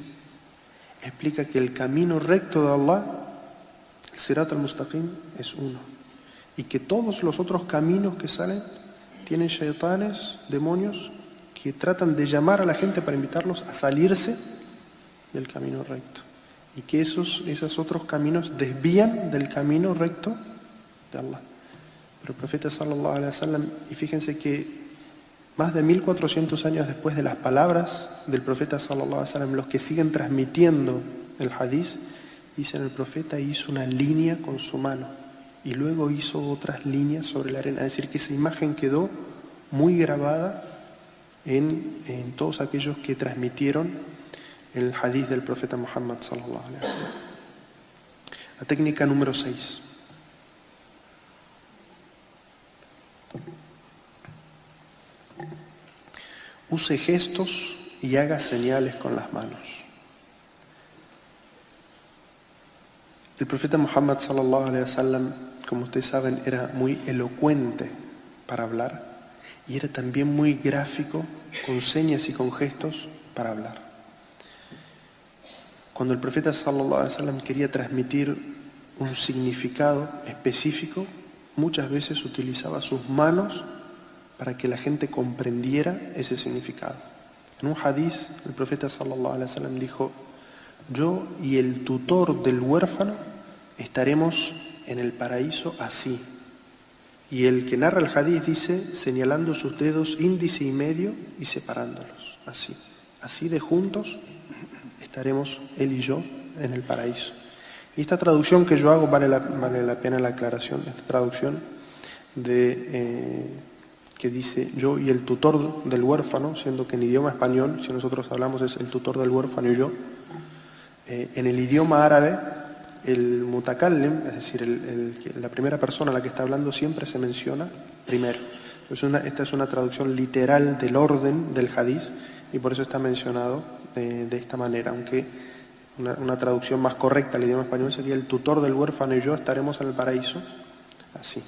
Speaker 1: explica que el camino recto de Allah, el Sirat al-Mustaqim, es uno, y que todos los otros caminos que salen tienen shaitanes, demonios, que tratan de llamar a la gente para invitarlos a salirse del camino recto, y que esos otros caminos desvían del camino recto de Allah. Pero el profeta sallallahu alaihi wasallam, y fíjense que más de 1400 años después de las palabras del profeta sallallahu alaihi wasallam, los que siguen transmitiendo el hadith, dicen: el profeta hizo una línea con su mano y luego hizo otras líneas sobre la arena. Es decir, que esa imagen quedó muy grabada en todos aquellos que transmitieron el hadith del profeta Muhammad sallallahu alaihi wasallam. La técnica número 6. Use gestos y haga señales con las manos. El profeta Muhammad sallallahu alaihi wasallam, como ustedes saben, era muy elocuente para hablar, y era también muy gráfico, con señas y con gestos para hablar. Cuando el profeta sallallahu alaihi wasallam quería transmitir un significado específico, muchas veces utilizaba sus manos para que la gente comprendiera ese significado. En un hadith, el profeta sallallahu alaihi wasallam dijo: yo y el tutor del huérfano estaremos en el paraíso así. Y el que narra el hadith dice: señalando sus dedos índice y medio y separándolos, así. Así de juntos estaremos él y yo en el paraíso. Y esta traducción que yo hago, vale la pena la aclaración, esta traducción que dice yo y el tutor del huérfano, siendo que en idioma español, si nosotros hablamos, es el tutor del huérfano y yo. En el idioma árabe, el mutakallim, es decir, la primera persona a la que está hablando, siempre se menciona primero. Esta es una traducción literal del orden del hadith, y por eso está mencionado de esta manera, aunque una traducción más correcta al idioma español sería: el tutor del huérfano y yo estaremos en el paraíso así.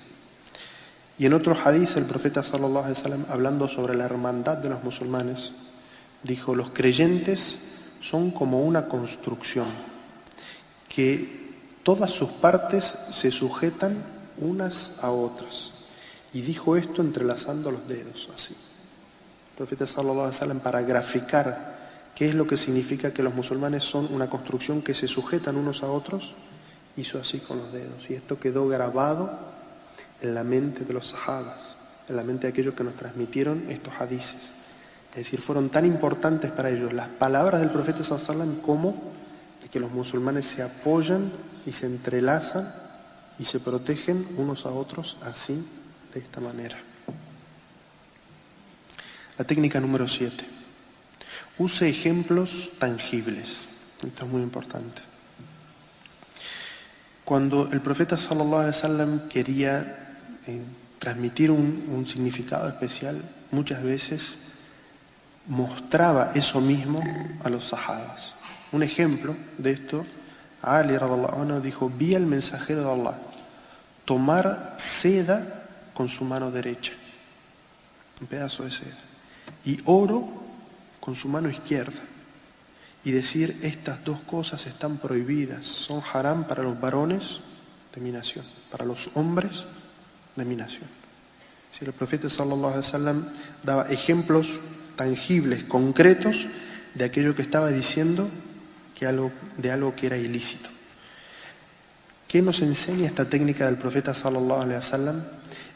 Speaker 1: Y en otro hadith, el profeta sallallahu alaihi wasallam, hablando sobre la hermandad de los musulmanes, dijo: los creyentes son como una construcción, que todas sus partes se sujetan unas a otras, Y dijo esto entrelazando los dedos, así. El profeta sallallahu alaihi wasallam, para graficar qué es lo que significa que los musulmanes son una construcción que se sujetan unos a otros, hizo así con los dedos. Y esto quedó grabado en la mente de los sahabas, en la mente de aquellos que nos transmitieron estos hadices. Es decir, fueron tan importantes para ellos las palabras del profeta sallallahu alaihi wasallam como de que los musulmanes se apoyan y se entrelazan y se protegen unos a otros así, de esta manera. La técnica número 7. Use ejemplos tangibles. Esto es muy importante. Cuando el profeta sallallahu alaihi wasallam quería transmitir un significado especial, muchas veces mostraba eso mismo a los sahabas. Un ejemplo de esto, Ali radhiallahu anhu dijo: vi al mensajero de Allah tomar seda con su mano derecha, un pedazo de seda, y oro con su mano izquierda, y decir: estas dos cosas están prohibidas, son haram para los varones de mi nación, para los hombres de mi nación. Si el profeta sallallahu alaihi wasallam daba ejemplos tangibles, concretos, de aquello que estaba diciendo, de algo que era ilícito. ¿Qué nos enseña esta técnica del profeta sallallahu alaihi wasallam?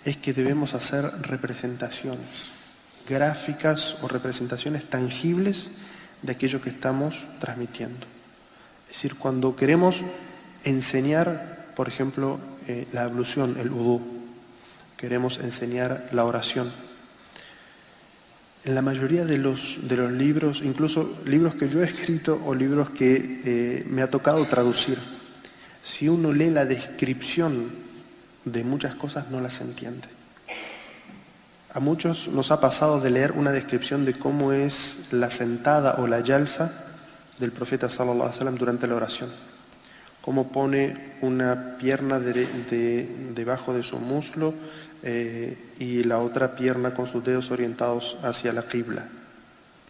Speaker 1: Es que debemos hacer representaciones gráficas o representaciones tangibles de aquello que estamos transmitiendo. Es decir, cuando queremos enseñar, por ejemplo, la ablución, el udú, queremos enseñar la oración. En la mayoría de los libros, incluso libros que yo he escrito o libros que me ha tocado traducir, si uno lee la descripción de muchas cosas, no las entiende. A muchos nos ha pasado de leer una descripción de cómo es la sentada o la yalsa del profeta sallallahu alaihi wasallam durante la oración. Cómo pone una pierna debajo de su muslo y la otra pierna con sus dedos orientados hacia la qibla.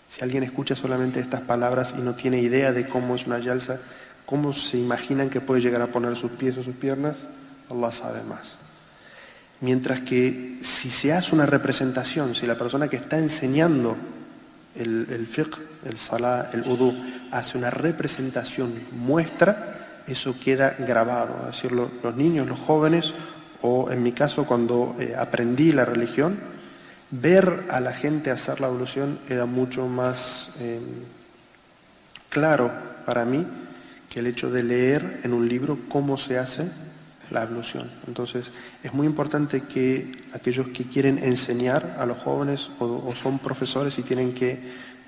Speaker 1: Si alguien escucha solamente estas palabras y no tiene idea de cómo es una yalsa, cómo se imaginan que puede llegar a poner sus pies o sus piernas, Allah sabe más. Mientras que si se hace una representación, si la persona que está enseñando el fiqh, el salah, el udú, hace una representación, muestra, eso queda grabado. Es decir, los niños, los jóvenes, o en mi caso cuando aprendí la religión, ver a la gente hacer la ablución era mucho más claro para mí que el hecho de leer en un libro cómo se hace la ablución. Entonces, es muy importante que aquellos que quieren enseñar a los jóvenes o son profesores y tienen que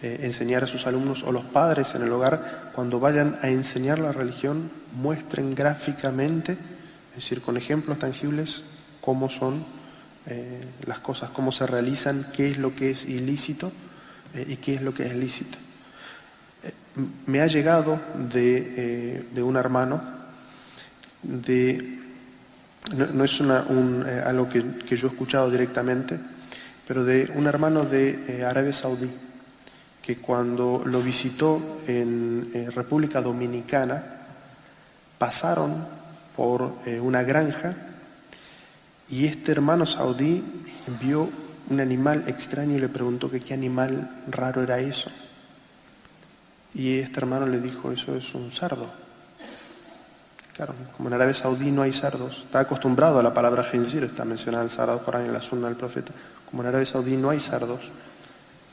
Speaker 1: enseñar a sus alumnos, o los padres en el hogar, cuando vayan a enseñar la religión, muestren gráficamente, es decir, con ejemplos tangibles, cómo son las cosas, cómo se realizan, qué es lo que es ilícito y qué es lo que es lícito. Me ha llegado de un hermano, no es algo que yo he escuchado directamente, pero de un hermano de Arabia Saudí, que cuando lo visitó en República Dominicana, pasaron por una granja y este hermano saudí vio un animal extraño y le preguntó que qué animal raro era eso. Y este hermano le dijo: eso es un cerdo. Claro, como en Arabia Saudí no hay cerdos, está acostumbrado a la palabra khinzir, está mencionada en el Sagrado Corán y en la Sunna del Profeta. Como en Arabia Saudí no hay cerdos,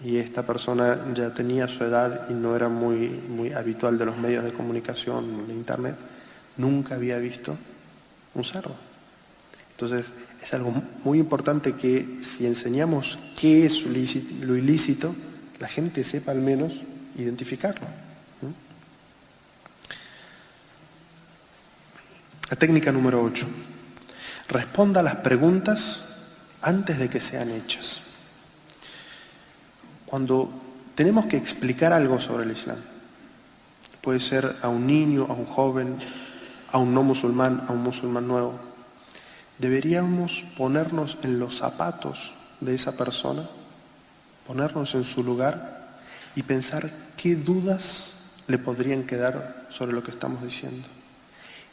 Speaker 1: y esta persona ya tenía su edad y no era muy habitual de los medios de comunicación, de internet, nunca había visto un cerdo. Entonces, es algo muy importante que si enseñamos qué es lo ilícito, la gente sepa al menos identificarlo. La técnica número 8. Responda a las preguntas antes de que sean hechas. Cuando tenemos que explicar algo sobre el Islam, puede ser a un niño, a un joven, a un no musulmán, a un musulmán nuevo, deberíamos ponernos en los zapatos de esa persona, ponernos en su lugar y pensar qué dudas le podrían quedar sobre lo que estamos diciendo.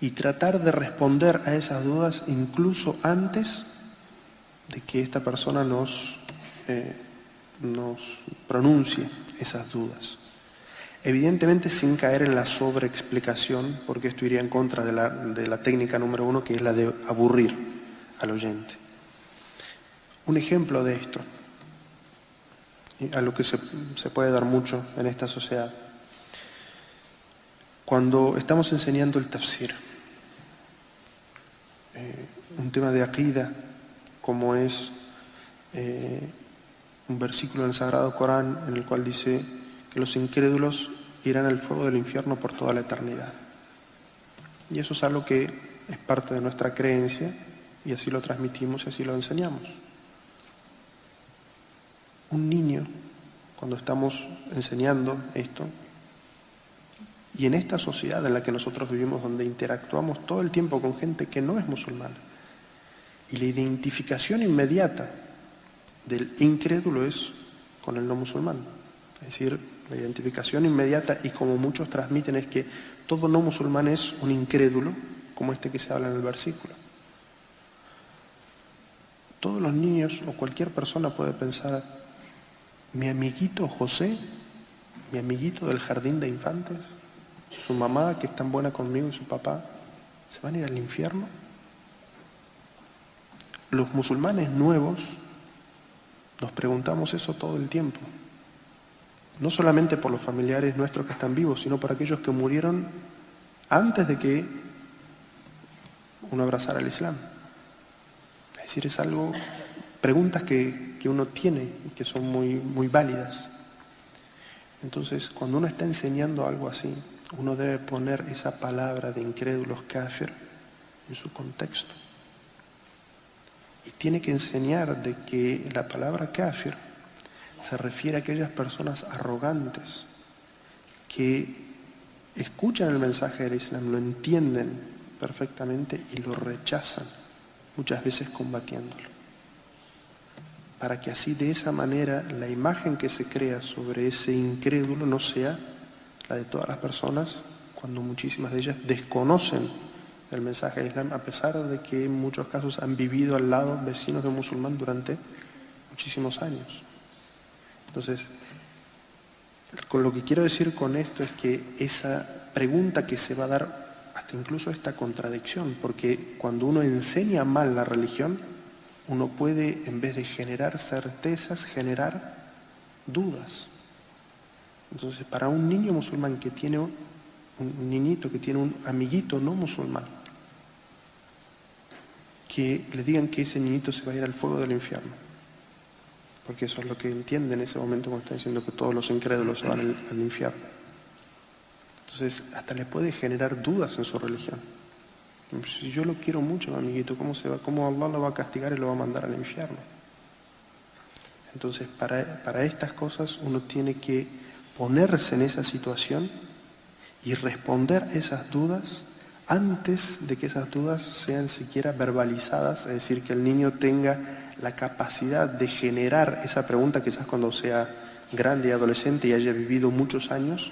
Speaker 1: Y tratar de responder a esas dudas incluso antes de que esta persona nos pronuncie esas dudas. Evidentemente sin caer en la sobreexplicación, porque esto iría en contra de la técnica número 1, que es la de aburrir al oyente. Un ejemplo de esto, a lo que se puede dar mucho en esta sociedad. Cuando estamos enseñando el tafsir, un tema de aqida, como es un versículo en el Sagrado Corán en el cual dice que los incrédulos irán al fuego del infierno por toda la eternidad. Y eso es algo que es parte de nuestra creencia y así lo transmitimos y así lo enseñamos. Un niño, cuando estamos enseñando esto, y en esta sociedad en la que nosotros vivimos, donde interactuamos todo el tiempo con gente que no es musulmana, y la identificación inmediata del incrédulo es con el no musulmán. Es decir, la identificación inmediata, y como muchos transmiten, es que todo no musulmán es un incrédulo, como este que se habla en el versículo. Todos los niños o cualquier persona puede pensar: mi amiguito José, mi amiguito del jardín de infantes, su mamá que es tan buena conmigo y su papá, ¿se van a ir al infierno? Los musulmanes nuevos nos preguntamos eso todo el tiempo. No solamente por los familiares nuestros que están vivos, sino por aquellos que murieron antes de que uno abrazara el Islam. Es decir, es algo, preguntas que uno tiene y que son muy válidas. Entonces, cuando uno está enseñando algo así, uno debe poner esa palabra de incrédulos, kafir, en su contexto. Y tiene que enseñar de que la palabra kafir se refiere a aquellas personas arrogantes que escuchan el mensaje del Islam, lo entienden perfectamente y lo rechazan, muchas veces combatiéndolo. Para que así, de esa manera, la imagen que se crea sobre ese incrédulo no sea la de todas las personas, cuando muchísimas de ellas desconocen el mensaje del Islam, a pesar de que en muchos casos han vivido al lado vecinos de un musulmán durante muchísimos años. Entonces, con lo que quiero decir con esto es que esa pregunta que se va a dar, hasta incluso esta contradicción, porque cuando uno enseña mal la religión, uno puede, en vez de generar certezas, generar dudas. Entonces, para un niño musulmán que tiene un niñito, que tiene un amiguito no musulmán, que le digan que ese niñito se va a ir al fuego del infierno, porque eso es lo que entiende en ese momento cuando están diciendo que todos los incrédulos se van al infierno. Entonces, hasta le puede generar dudas en su religión. Si yo lo quiero mucho, mi amiguito, ¿cómo Allah lo va a castigar y lo va a mandar al infierno? Entonces, para estas cosas uno tiene que ponerse en esa situación y responder esas dudas antes de que esas dudas sean siquiera verbalizadas, es decir, que el niño tenga la capacidad de generar esa pregunta, quizás cuando sea grande y adolescente y haya vivido muchos años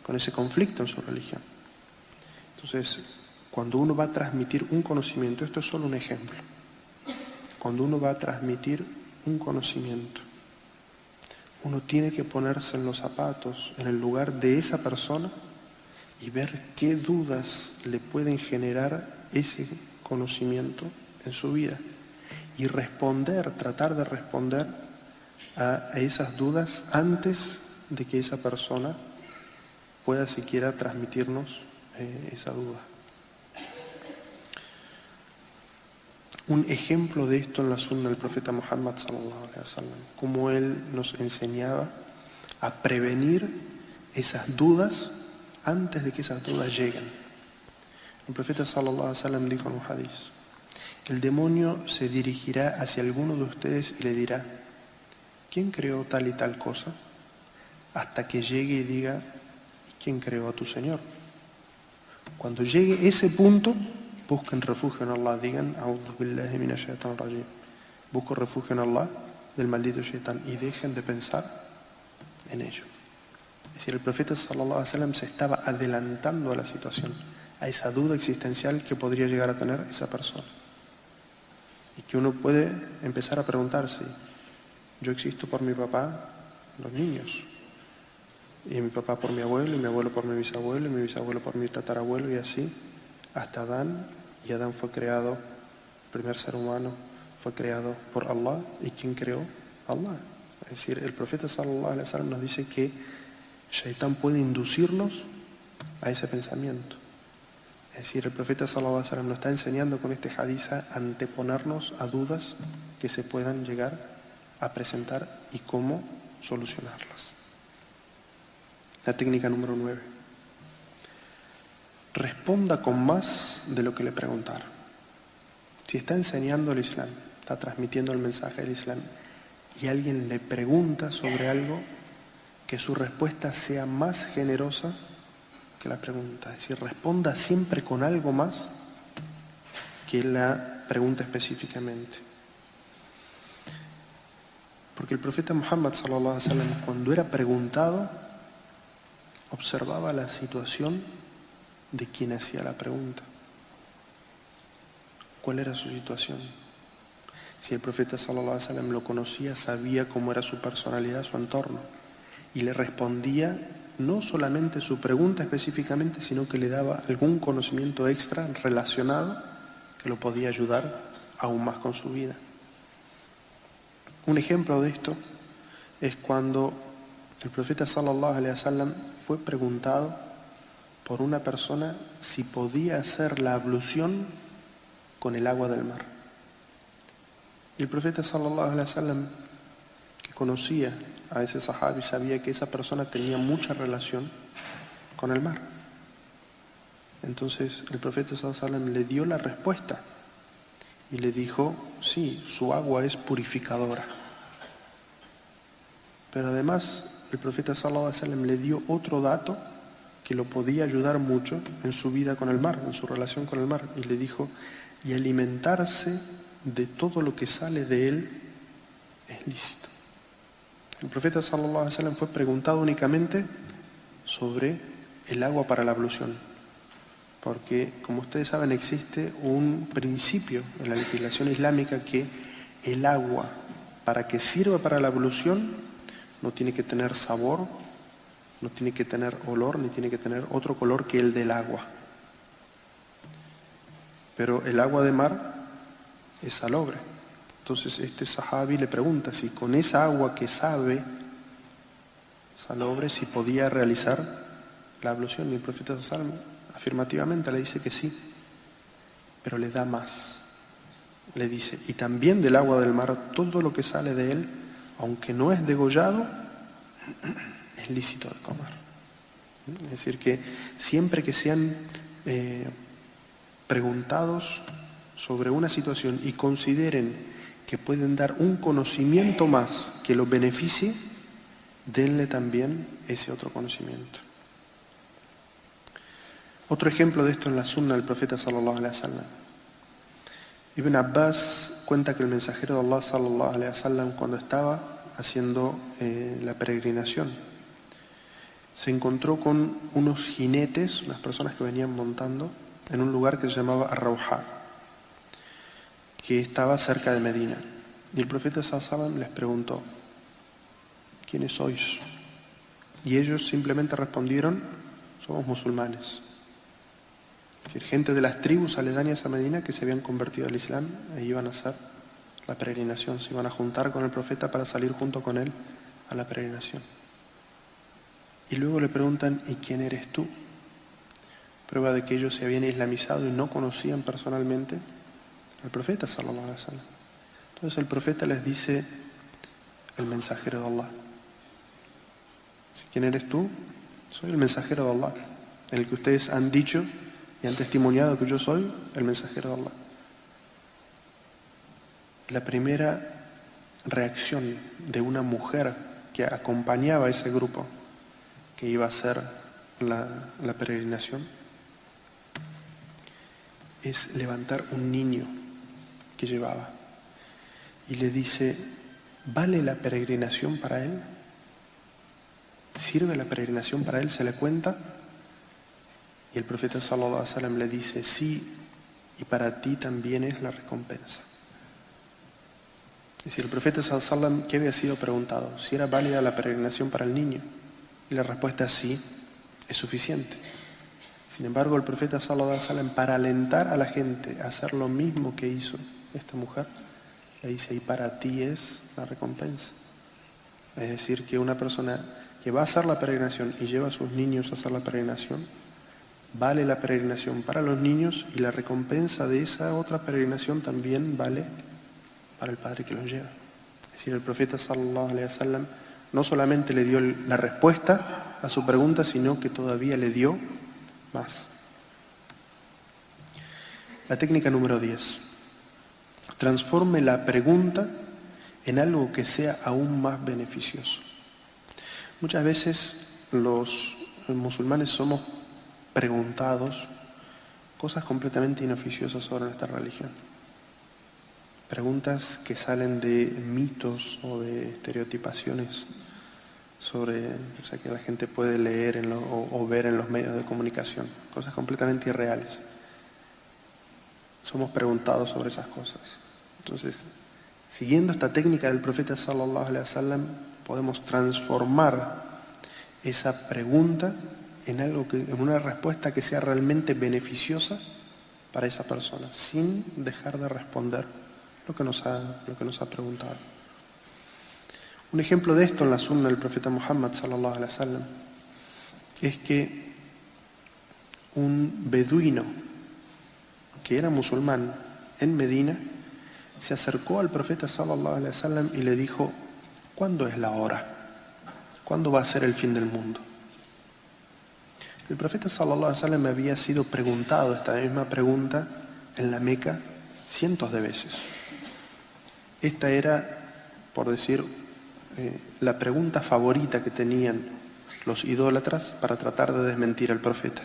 Speaker 1: con ese conflicto en su religión. Entonces, cuando uno va a transmitir un conocimiento, esto es solo un ejemplo, cuando uno va a transmitir un conocimiento, uno tiene que ponerse en los zapatos, en el lugar de esa persona y ver qué dudas le pueden generar ese conocimiento en su vida y tratar de responder a esas dudas antes de que esa persona pueda siquiera transmitirnos esa duda. Un ejemplo de esto en la sunna del profeta Muhammad sallallahu alaihi wasallam, cómo él nos enseñaba a prevenir esas dudas antes de que esas dudas lleguen. El profeta sallallahu alaihi wasallam dijo en un hadiz: el demonio se dirigirá hacia alguno de ustedes y le dirá: ¿quién creó tal y tal cosa? Hasta que llegue y diga: ¿quién creó a tu Señor? Cuando llegue ese punto, busquen refugio en Allah, digan: A'udhu billahi minash shaitanir rajim. Busco refugio en Allah del maldito shaitán, y dejen de pensar en ello. Es decir, el profeta sallallahu alaihi wasallam se estaba adelantando a la situación, a esa duda existencial que podría llegar a tener esa persona. y que uno puede empezar a preguntarse, yo existo por mi papá, los niños, y mi papá por mi abuelo, y mi abuelo por mi bisabuelo, y mi bisabuelo por mi tatarabuelo, y así, hasta Adán, y Adán fue creado, el primer ser humano fue creado por Allah, ¿y quién creó? Allah. Es decir, el profeta sallallahu alaihi wasallam nos dice que Shaitán puede inducirnos a ese pensamiento. Es decir, el profeta sallallahu alaihi wasallam nos está enseñando con este hadith a anteponernos a dudas que se puedan llegar a presentar y cómo solucionarlas. La técnica número 9. Responda con más de lo que le preguntaron. Si está enseñando el Islam, está transmitiendo el mensaje del Islam, y alguien le pregunta sobre algo, que su respuesta sea más generosa que la pregunta. Es decir, responda siempre con algo más que la pregunta específicamente. Porque el profeta Muhammad sallallahu alaihi wasallam, cuando era preguntado, observaba la situación de quien hacía la pregunta. ¿Cuál era su situación? Si el profeta sallallahu alaihi wasallam lo conocía, sabía cómo era su personalidad, su entorno, y le respondía no solamente su pregunta específicamente, sino que le daba algún conocimiento extra relacionado que lo podía ayudar aún más con su vida. Un ejemplo de esto es cuando el profeta sallallahu alaihi wasallam fue preguntado por una persona si podía hacer la ablución con el agua del mar. Y el profeta sallallahu alaihi wasallam, que conocía a ese sahabi, sabía que esa persona tenía mucha relación con el mar. Entonces el profeta sallallahu alaihi wasallam le dio la respuesta y le dijo, sí, su agua es purificadora. Pero además el profeta sallallahu alaihi wasallam le dio otro dato que lo podía ayudar mucho en su vida con el mar, en su relación con el mar, y le dijo, y alimentarse de todo lo que sale de él es lícito. El profeta sallallahu alaihi wasallam fue preguntado únicamente sobre el agua para la ablución, porque como ustedes saben existe un principio en la legislación islámica que el agua, para que sirva para la ablución, no tiene que tener sabor, no tiene que tener olor, ni tiene que tener otro color que el del agua. Pero el agua de mar es salobre. Entonces este sahabi le pregunta si con esa agua que sabe salobre, si podía realizar la ablución. Y el profeta sallallahu alaihi wasallam afirmativamente le dice que sí, pero le da más. Le dice, y también del agua del mar, todo lo que sale de él, aunque no es degollado, es lícito de comer. Es decir, que siempre que sean preguntados sobre una situación y consideren que pueden dar un conocimiento más que los beneficie, denle también ese otro conocimiento. Otro ejemplo de esto en la sunna del profeta sallallahu alaihi wasallam. Ibn Abbas cuenta que el mensajero de Allah sallallahu alaihi wasallam, cuando estaba haciendo la peregrinación, se encontró con unos jinetes, unas personas que venían montando en un lugar que se llamaba Ar-Rawha, que estaba cerca de Medina. Y el profeta sallallahu alaihi wasallam les preguntó, ¿quiénes sois? Y ellos simplemente respondieron, somos musulmanes. Es decir, gente de las tribus aledañas a Medina que se habían convertido al Islam e iban a hacer la peregrinación, se iban a juntar con el profeta para salir junto con él a la peregrinación. Y luego le preguntan, ¿y quién eres tú? Prueba de que ellos se habían islamizado y no conocían personalmente al profeta sallallahu alaihi wasallam. Entonces el profeta les dice, el mensajero de Allah. ¿Quién eres tú? Soy el mensajero de Allah, en el que ustedes han dicho y han testimoniado que yo soy el mensajero de Allah. La primera reacción de una mujer que acompañaba a ese grupo que iba a hacer la peregrinación es levantar un niño que llevaba y le dice, ¿vale la peregrinación para él? ¿Sirve la peregrinación para él? ¿Se le cuenta? Y el profeta sallallahu alaihi wasallam le dice, sí, y para ti también es la recompensa. Es decir, el profeta sallallahu alaihi wasallam, ¿qué había sido preguntado? Si era válida la peregrinación para el niño. Y la respuesta es sí, es suficiente. Sin embargo, el profeta sallallahu alaihi wasallam, para alentar a la gente a hacer lo mismo que hizo esta mujer, le dice, y para ti es la recompensa. Es decir, que una persona que va a hacer la peregrinación y lleva a sus niños a hacer la peregrinación, vale la peregrinación para los niños y la recompensa de esa otra peregrinación también vale para el padre que los lleva. Es decir, el profeta sallallahu alaihi wasallam no solamente le dio la respuesta a su pregunta, sino que todavía le dio más. La técnica número 10. Transforme la pregunta en algo que sea aún más beneficioso. Muchas veces los musulmanes somos preguntados cosas completamente inoficiosas sobre nuestra religión. Preguntas que salen de mitos o de estereotipaciones sobre, o sea, que la gente puede leer o ver en los medios de comunicación. Cosas completamente irreales. Somos preguntados sobre esas cosas. Entonces, siguiendo esta técnica del profeta sallallahu alaihi wasallam, podemos transformar esa pregunta en una respuesta que sea realmente beneficiosa para esa persona, sin dejar de responder lo que nos ha preguntado. Un ejemplo de esto en la sunna del profeta Muhammad sallallahu alaihi wasallam es que un beduino que era musulmán en Medina se acercó al profeta sallallahu alaihi wasallam y le dijo: ¿cuándo es la hora? ¿Cuándo va a ser el fin del mundo? El profeta sallallahu alaihi wasallam había sido preguntado esta misma pregunta en la Meca cientos de veces. Esta era, por decir, la pregunta favorita que tenían los idólatras para tratar de desmentir al profeta,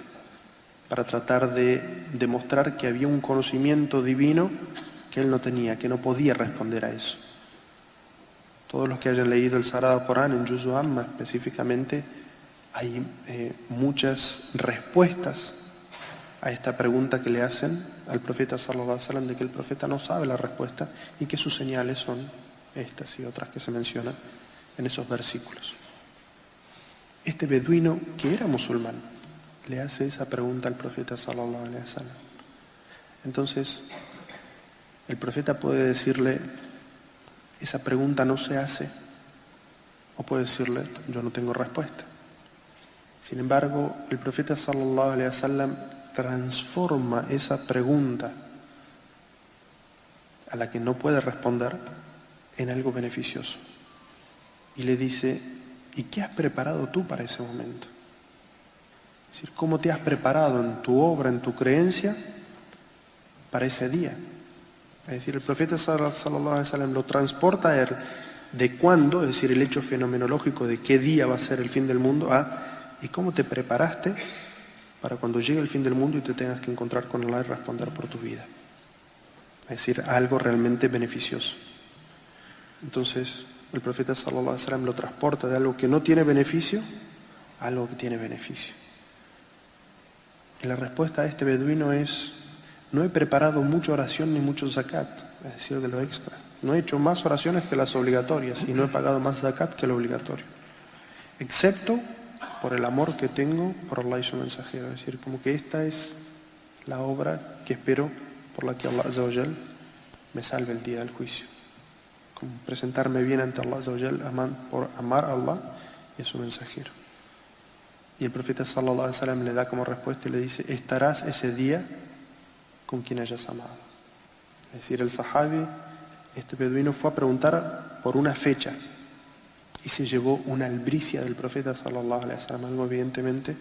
Speaker 1: para tratar de demostrar que había un conocimiento divino que él no tenía, que no podía responder a eso. Todos los que hayan leído el Sagrado Corán, en Juz Amma específicamente, hay muchas respuestas a esta pregunta que le hacen al profeta sallallahu alaihi wasallam, de que el profeta no sabe la respuesta y que sus señales son estas y otras que se mencionan en esos versículos. Este beduino, que era musulmán, le hace esa pregunta al profeta sallallahu alaihi wasallam. Entonces, el profeta puede decirle: esa pregunta no se hace, o puede decirle: yo no tengo respuesta. Sin embargo, el profeta sallallahu alaihi wasallam transforma esa pregunta a la que no puede responder en algo beneficioso. Y le dice: ¿y qué has preparado tú para ese momento? Es decir, ¿cómo te has preparado en tu obra, en tu creencia, para ese día? Es decir, el profeta sallallahu alaihi wasallam lo transporta a él de cuándo, es decir, el hecho fenomenológico de qué día va a ser el fin del mundo, a ¿y cómo te preparaste para cuando llegue el fin del mundo y te tengas que encontrar con Allah y responder por tu vida? Es decir, algo realmente beneficioso. Entonces, el profeta sallallahu alaihi wasallam lo transporta de algo que no tiene beneficio a algo que tiene beneficio. Y la respuesta a este beduino es: no he preparado mucha oración ni mucho zakat, es decir, de lo extra. No he hecho más oraciones que las obligatorias y no he pagado más zakat que lo obligatorio, excepto por el amor que tengo por Allah y su mensajero. Es decir, como que esta es la obra que espero por la que Allah Azza wa Jal me salve el día del juicio. Como presentarme bien ante Allah Azza wa Jal por amar a Allah y a su mensajero. Y el profeta sallallahu alaihi wasallam le da como respuesta y le dice: estarás ese día con quien hayas amado. Es decir, el sahabi, este beduino, fue a preguntar por una fecha y se llevó una albricia del profeta sallallahu alaihi wasallam, algo evidentemente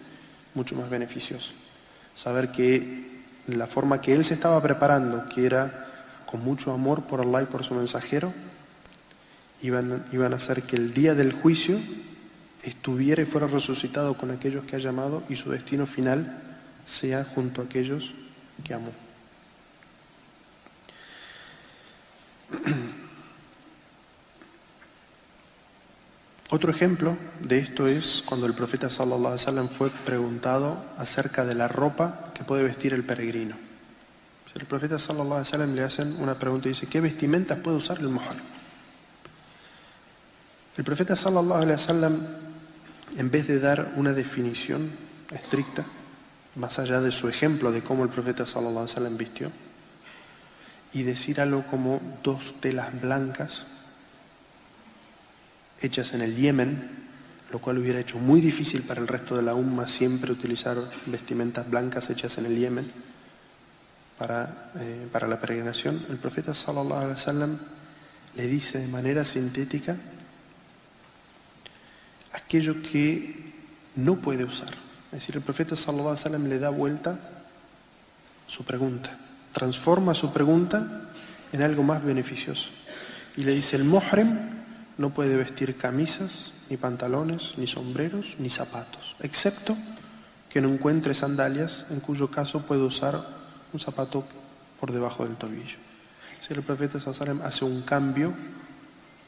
Speaker 1: mucho más beneficioso. Saber que la forma que él se estaba preparando, que era con mucho amor por Allah y por su mensajero, iban a hacer que el día del juicio estuviera y fuera resucitado con aquellos que ha llamado y su destino final sea junto a aquellos que amó. Otro ejemplo de esto es cuando el profeta sallallahu alaihi wasallam fue preguntado acerca de la ropa que puede vestir el peregrino. El profeta sallallahu alaihi wasallam le hacen una pregunta y dice: ¿qué vestimentas puede usar el muhrim? El profeta sallallahu alaihi wasallam, en vez de dar una definición estricta, más allá de su ejemplo de cómo el profeta sallallahu alaihi wasallam vistió, y decir algo como 2 telas blancas hechas en el Yemen, lo cual hubiera hecho muy difícil para el resto de la umma siempre utilizar vestimentas blancas hechas en el Yemen para la peregrinación, el profeta sallallahu alaihi wasallam le dice de manera sintética aquello que no puede usar. Es decir, el profeta sallallahu alaihi wasallam le da vuelta su pregunta, transforma su pregunta en algo más beneficioso. Y le dice, el muhrim no puede vestir camisas, ni pantalones, ni sombreros, ni zapatos, excepto que no encuentre sandalias, en cuyo caso puede usar un zapato por debajo del tobillo. Es decir, el profeta sallallahu alaihi wasallam hace un cambio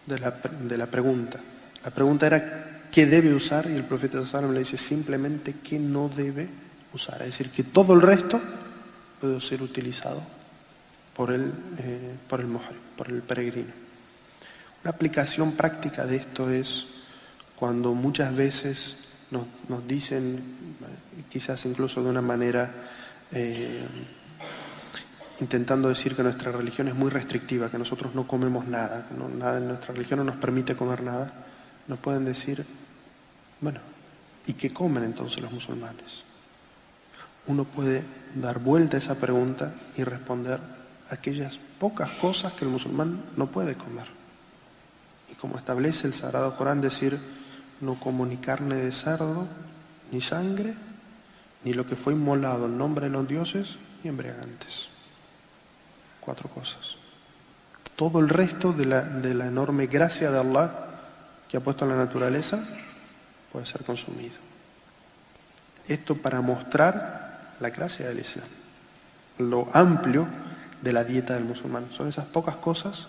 Speaker 1: de la pregunta. La pregunta era qué debe usar y el profeta sallallahu alaihi wasallam le dice simplemente qué no debe usar. Es decir, que todo el resto puede ser utilizado por el muhrim, por el peregrino. Una aplicación práctica de esto es cuando muchas veces nos dicen, quizás incluso de una manera intentando decir que nuestra religión es muy restrictiva, que nosotros no comemos nada, que nada en nuestra religión no nos permite comer nada, nos pueden decir, bueno, ¿y qué comen entonces los musulmanes? Uno puede dar vuelta a esa pregunta y responder aquellas pocas cosas que el musulmán no puede comer. Y como establece el Sagrado Corán, decir, no como ni carne de cerdo, ni sangre, ni lo que fue inmolado en nombre de los dioses, ni embriagantes. 4 cosas. Todo el resto de la enorme gracia de Allah que ha puesto en la naturaleza puede ser consumido. Esto para mostrar la gracia del Islam, lo amplio de la dieta del musulmán. Son esas pocas cosas